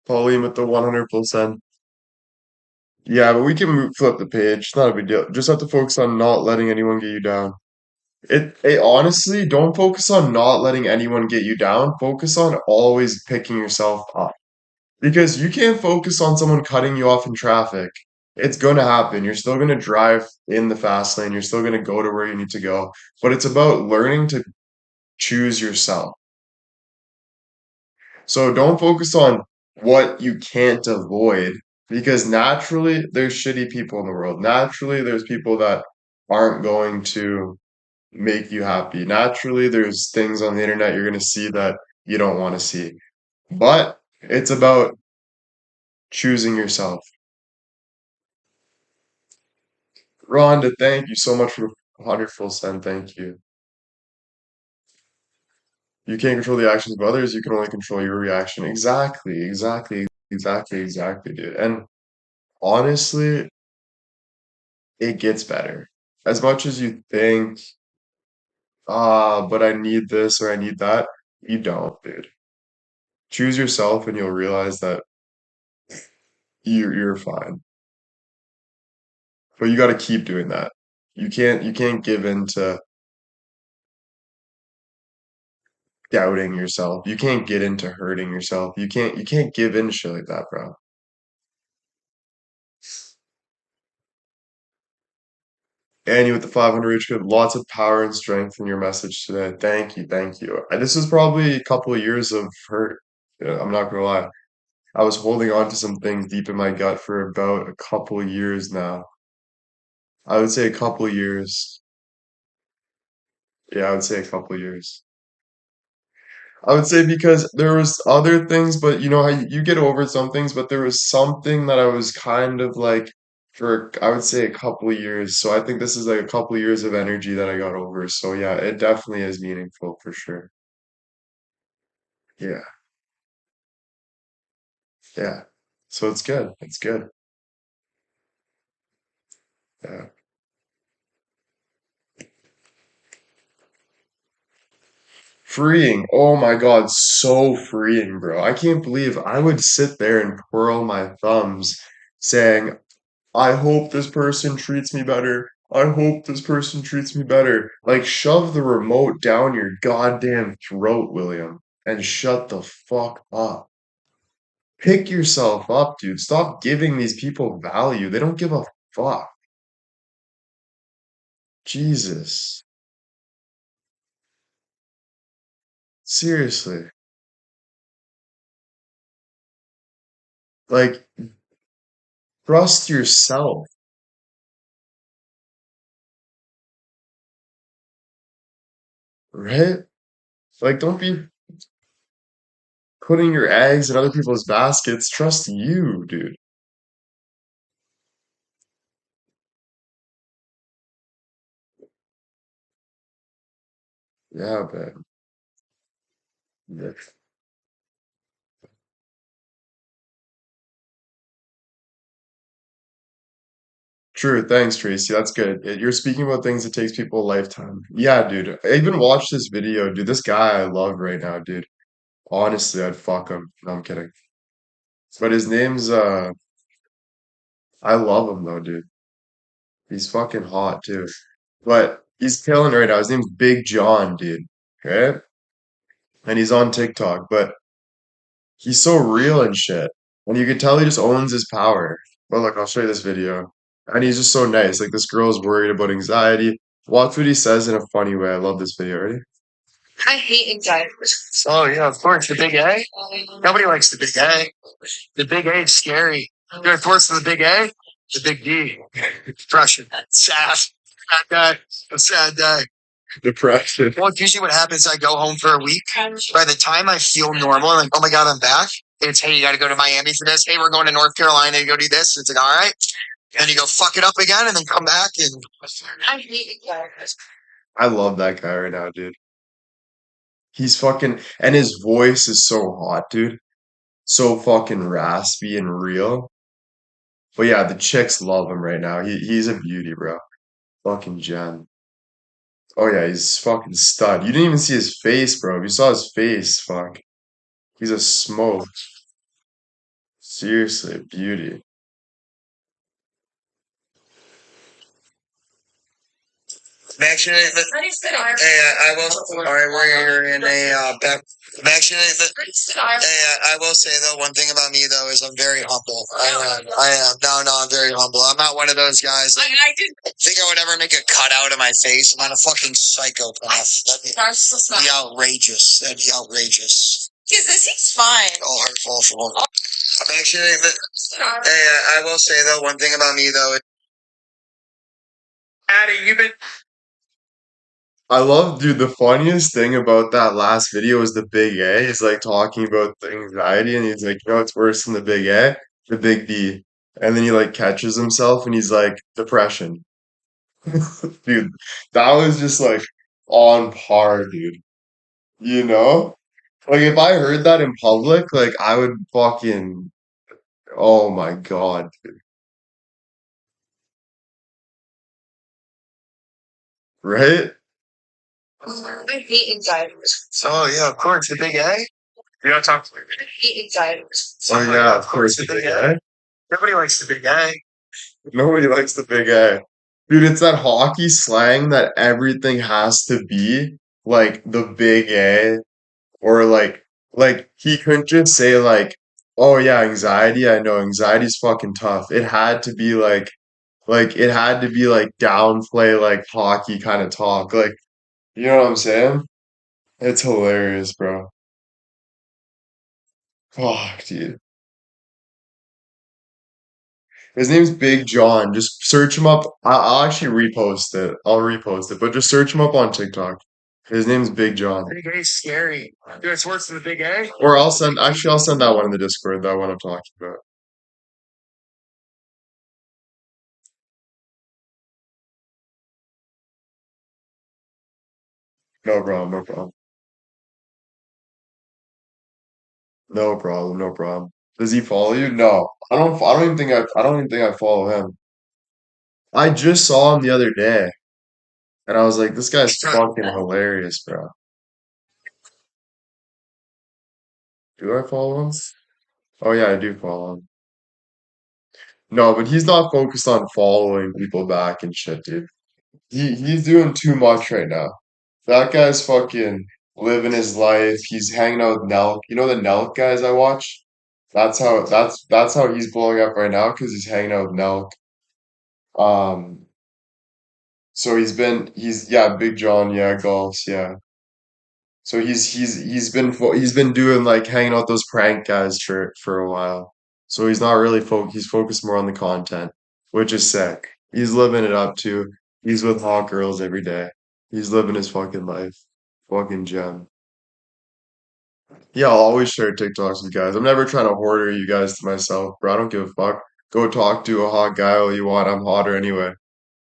Pauline with the 100%. Yeah, but we can flip the page. It's not a big deal. Just have to focus on not letting anyone get you down. It honestly, don't focus on not letting anyone get you down. Focus on always picking yourself up. Because you can't focus on someone cutting you off in traffic. It's gonna happen. You're still gonna drive in the fast lane. You're still gonna go to where you need to go. But it's about learning to choose yourself. So don't focus on what you can't avoid because naturally there's shitty people in the world. Naturally, there's people that aren't going to make you happy. Naturally, there's things on the internet you're going to see that you don't want to see. But it's about choosing yourself. Rhonda, thank you so much for 100%. Thank you. You can't control the actions of others, you can only control your reaction. Exactly, dude. And honestly, it gets better. As much as you think, but I need this or I need that, you don't, dude. Choose yourself and you'll realize that you're fine. But you got to keep doing that. You can't give in to doubting yourself. You can't get into hurting yourself. You can't give in to shit like that, bro. Annie with the 500 rich kid, lots of power and strength in your message today. Thank you. This is probably a couple of years of hurt. Yeah, I'm not gonna lie. I was holding on to some things deep in my gut for about a couple of years now. I would say a couple of years. Yeah, I would say a couple of years. I would say because there was other things, but you know how you get over some things, but there was something that I was kind of like for I would say a couple of years. So I think this is like a couple of years of energy that I got over. So yeah, it definitely is meaningful for sure. Yeah, yeah. So it's good. It's good. Yeah. Freeing. Oh my God, so freeing, bro. I can't believe I would sit there and twirl my thumbs saying, I hope this person treats me better. I hope this person treats me better. Like, shove the remote down your goddamn throat, William, and shut the fuck up. Pick yourself up, dude. Stop giving these people value. They don't give a fuck. Jesus. Seriously. Like, trust yourself, right? Like, don't be putting your eggs in other people's baskets. Trust you, dude. Yeah, man. Yeah. True, thanks, Tracy. That's good. You're speaking about things that takes people a lifetime. Yeah, dude. I even watched this video, dude. This guy I love right now, dude. Honestly, I'd fuck him. No, I'm kidding. But his name's I love him though, dude. He's fucking hot too. But he's killing right now. His name's Big John, dude. Right? And he's on TikTok, but he's so real and shit. And you can tell he just owns his power. But look, I'll show you this video. And he's just so nice. Like this girl's worried about anxiety. Watch what he says in a funny way. I love this video. Ready? I hate anxiety. Oh yeah, of course. The big A? Nobody likes the big A. The big A is scary. You know what's worse than the big A? The big D. Depression. Sad. Sad day. A sad day. Depression. Well, usually what happens, I go home for a week. By the time I feel normal, I'm like, oh my God, I'm back. It's, hey, you got to go to Miami for this. Hey, we're going to North Carolina to go do this. It's like, all right. And you go fuck it up again and then come back. And I hate it. I love that guy right now, dude. He's fucking, and his voice is so hot, dude. So fucking raspy and real. But yeah, the chicks love him right now. He's a beauty, bro. Fucking gem. Oh yeah, he's fucking stud. You didn't even see his face, bro. If you saw his face, fuck. He's a smoke. Seriously, a beauty. I'm actually, I will. All right, we're in a back. I'm actually, I will say though, one thing about me though is I'm very humble. I am. I am. No, no, I'm very humble. I'm not one of those guys. I didn't think I would ever make a cutout of my face. I'm not a fucking psychopath. That'd be outrageous. That'd be outrageous. Because he's fine. All hurtful for. I'm actually, I will say though, one thing about me though. Addie, you've been. I love, dude, the funniest thing about that last video is the big A. He's like talking about the anxiety and he's like, you know, it's worse than the big A, the big D. And then he like catches himself and he's like, depression. Dude, that was just like on par, dude. You know? Like if I heard that in public, like I would fucking, oh my God, dude. Right? I hate anxiety. So yeah, of course, the big A. You don't talk to me. I hate anxiety. Oh yeah, of course, the big A. Nobody likes the big A. Nobody likes the big A. Dude, it's that hockey slang that everything has to be like the big A or like he couldn't just say like, oh yeah, anxiety. I know anxiety's fucking tough. It had to be like it had to be like downplay like hockey kind of talk. Like, you know what I'm saying? It's hilarious, bro. Fuck, dude. His name's Big John. Just search him up. I'll actually repost it. I'll repost it, but just search him up on TikTok. His name's Big John. Big A's scary. Dude, it's worse than the big A. Or I'll send that one in the Discord, that one I'm talking about. No problem, no problem. No problem, no problem. Does he follow you? No. I don't even think I don't even think I follow him. I just saw him the other day and I was like, this guy's fucking hilarious, bro. Do I follow him? Oh yeah, I do follow him. No, but he's not focused on following people back and shit, dude. He's doing too much right now. That guy's fucking living his life. He's hanging out with Nelk. You know the Nelk guys I watch? That's how he's blowing up right now because he's hanging out with Nelk. Um, so he's yeah, Big John, yeah, golfs, yeah. So he's been doing like hanging out with those prank guys for a while. So he's not really he's focused more on the content, which is sick. He's living it up too. He's with hot girls every day. He's living his fucking life. Fucking gem. Yeah, I'll always share TikToks with you guys. I'm never trying to hoarder you guys to myself, bro. I don't give a fuck. Go talk to a hot guy all you want. I'm hotter anyway.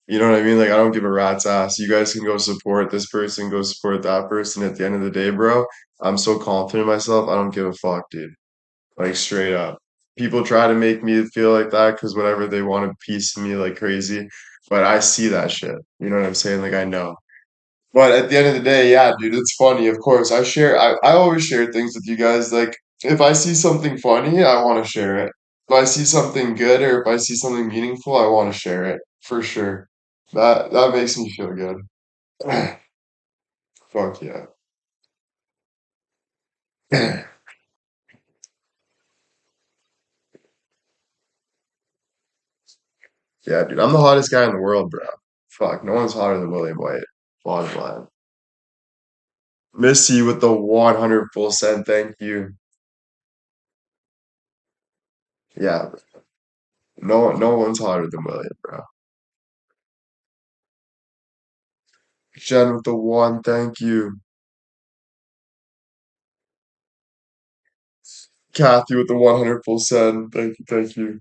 You know what I mean? Like, I don't give a rat's ass. You guys can go support this person, go support that person. At the end of the day, bro, I'm so confident in myself. I don't give a fuck, dude. Like, straight up. People try to make me feel like that because whatever they want to piece me like crazy. But I see that shit. You know what I'm saying? Like, I know. But at the end of the day, yeah, dude, it's funny. Of course, I always share things with you guys. Like, if I see something funny, I want to share it. If I see something good or if I see something meaningful, I want to share it for sure. That makes me feel good. Fuck yeah. Yeah, dude, I'm the hottest guy in the world, bro. Fuck, no one's hotter than William White. Bottom line. Missy with the 100 full send, thank you. Yeah, no one's hotter than William, bro. Jen with the one, thank you. Kathy with the 100 full send, thank you, thank you.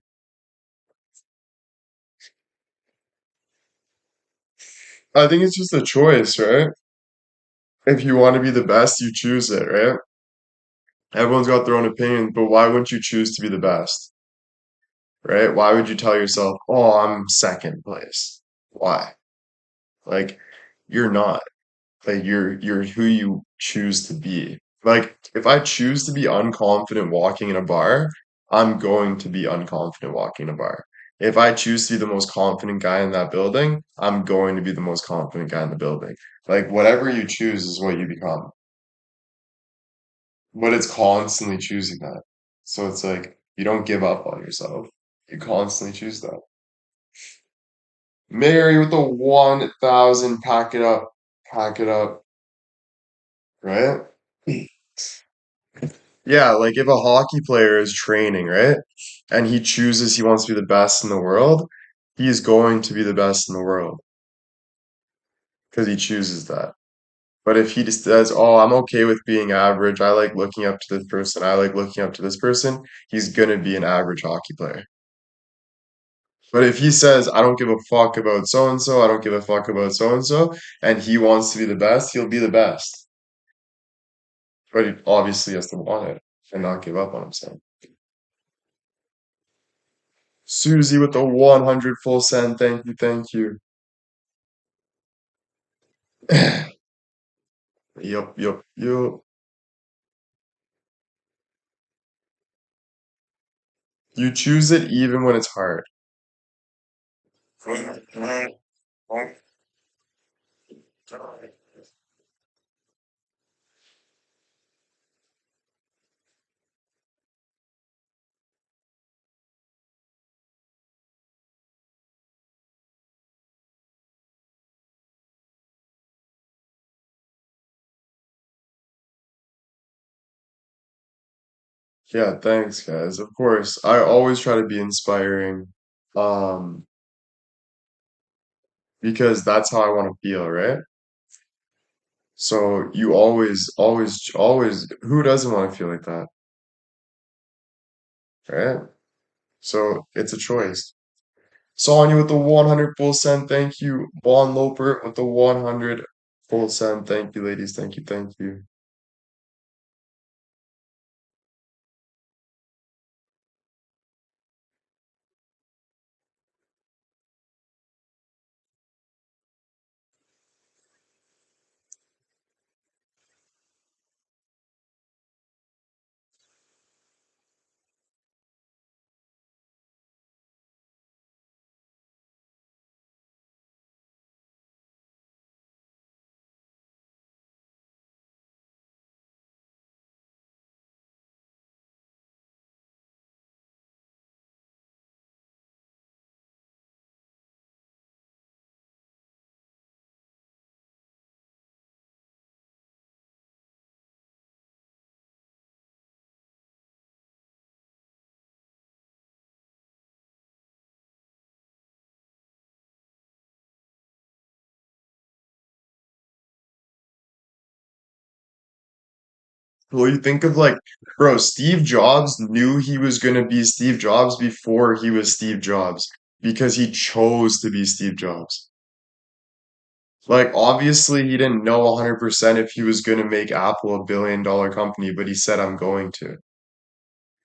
I think it's just a choice, right? If you want to be the best, you choose it, right? Everyone's got their own opinion, but why wouldn't you choose to be the best, right? Why would you tell yourself, oh, I'm second place? Why? Like, you're not. Like, you're who you choose to be. Like, if I choose to be unconfident walking in a bar, I'm going to be unconfident walking in a bar. If I choose to be the most confident guy in that building, I'm going to be the most confident guy in the building. Like whatever you choose is what you become. But it's constantly choosing that. So it's like you don't give up on yourself. You constantly choose that. Mary with the 1,000, pack it up, right? Yeah, like if a hockey player is training, right? And he chooses he wants to be the best in the world, he is going to be the best in the world because he chooses that. But if he just says, "Oh, I'm okay with being average. I like looking up to this person. I like looking up to this person," he's gonna be an average hockey player. But if he says, "I don't give a fuck about so and so. I don't give a fuck about so and so," and he wants to be the best, he'll be the best. But he obviously has to want it and not give up on himself. Susie with the 100 full send. Thank you, thank you. Yup, yup, yup. You choose it even when it's hard. Yeah, thanks, guys. Of course, I always try to be inspiring, um, because that's how I want to feel, right? So you always, who doesn't want to feel like that, right? So it's a choice. Sonya with the 100 full send, thank you. Vaughn Loper with the 100 full send, thank you, ladies, thank you, thank you. Well, you think of like, bro, Steve Jobs knew he was gonna be Steve Jobs before he was Steve Jobs because he chose to be Steve Jobs. Like, obviously, he didn't know 100% if he was gonna make Apple a $1 billion company, but he said, I'm going to.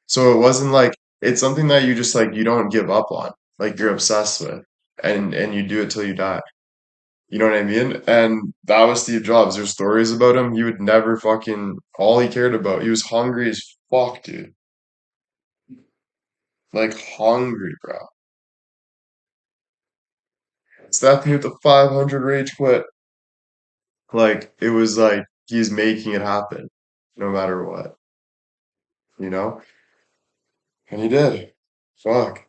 So it wasn't like it's something that you just like you don't give up on, like you're obsessed with, and you do it till you die. You know what I mean? And that was Steve Jobs. There's stories about him. He would never fucking all he cared about. He was hungry as fuck, dude. Like hungry, bro. Stephanie with the 500 rage quit. Like it was like he's making it happen, no matter what, you know? And he did. Fuck.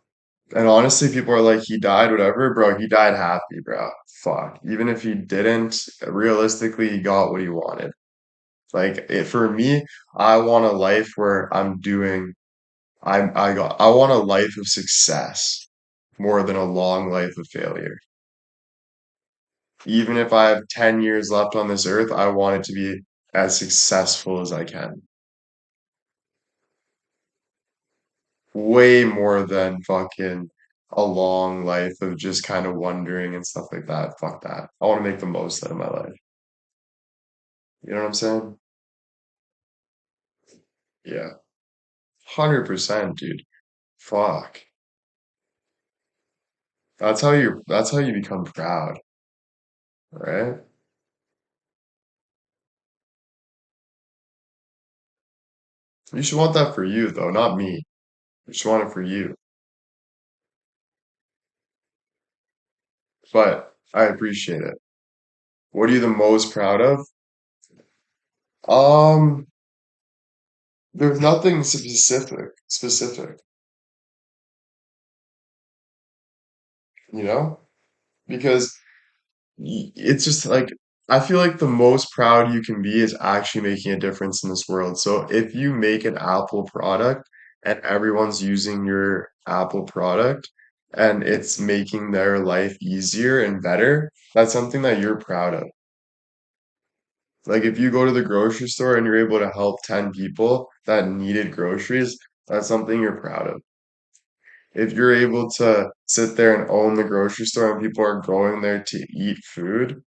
And honestly, people are like, he died, whatever, bro. He died happy, bro. Fuck. Even if he didn't, realistically, he got what he wanted. Like, for me, I want a life where I want a life of success more than a long life of failure. Even if I have 10 years left on this earth, I want it to be as successful as I can. Way more than fucking a long life of just kind of wondering and stuff like that. Fuck that. I want to make the most out of my life. You know what I'm saying? Yeah. 100%, dude. Fuck. That's how you become proud, right? You should want that for you though, not me. You should want it for you. but I appreciate it. What are you the most proud of? Um, there's nothing specific, you know? Because it's just like I feel like the most proud you can be is actually making a difference in this world. So if you make an Apple product and everyone's using your Apple product and it's making their life easier and better, that's something that you're proud of. Like if you go to the grocery store and you're able to help 10 people that needed groceries, that's something you're proud of. If you're able to sit there and own the grocery store and people are going there to eat food,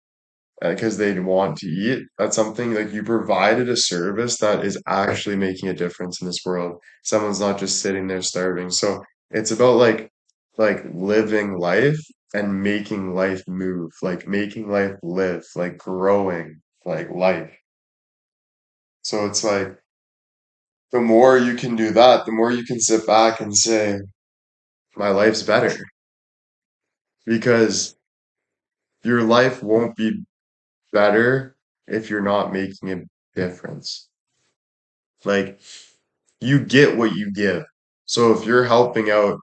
because they want to eat. That's something like you provided a service that is actually making a difference in this world. Someone's not just sitting there starving. So it's about like living life and making life move, like making life live, like growing, like life. So it's like the more you can do that, the more you can sit back and say, my life's better because your life won't be better if you're not making a difference. Like you get what you give. So if you're helping out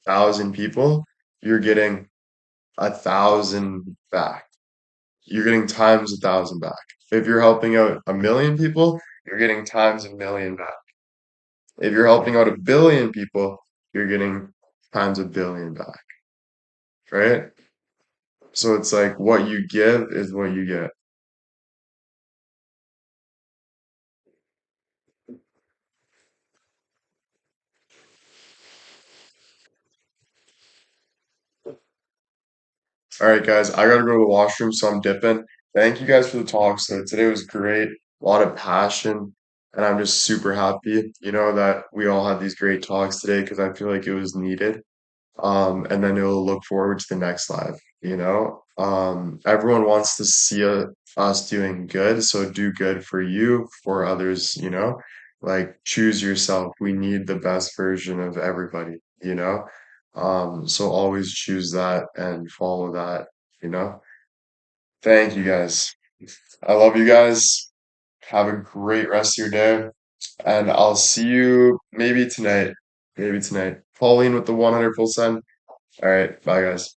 1,000 people, you're getting 1,000 back. You're getting times 1,000 back. If you're helping out 1,000,000 people, you're getting times 1,000,000 back. If you're helping out 1 billion people, you're getting times 1 billion back, right? So it's like what you give is what you get. All right, guys, I gotta go to the washroom, so I'm dipping. Thank you guys for the talks, though. Today was great, a lot of passion, and I'm just super happy, that we all had these great talks today because I feel like it was needed. And then it'll look forward to the next live. Everyone wants to see us doing good, so do good for you, for others. Like choose yourself. We need the best version of everybody. So always choose that and follow that. Thank you guys. I love you guys. Have a great rest of your day, and I'll see you maybe tonight. Maybe tonight. Pauline with the 100%. All right. Bye, guys.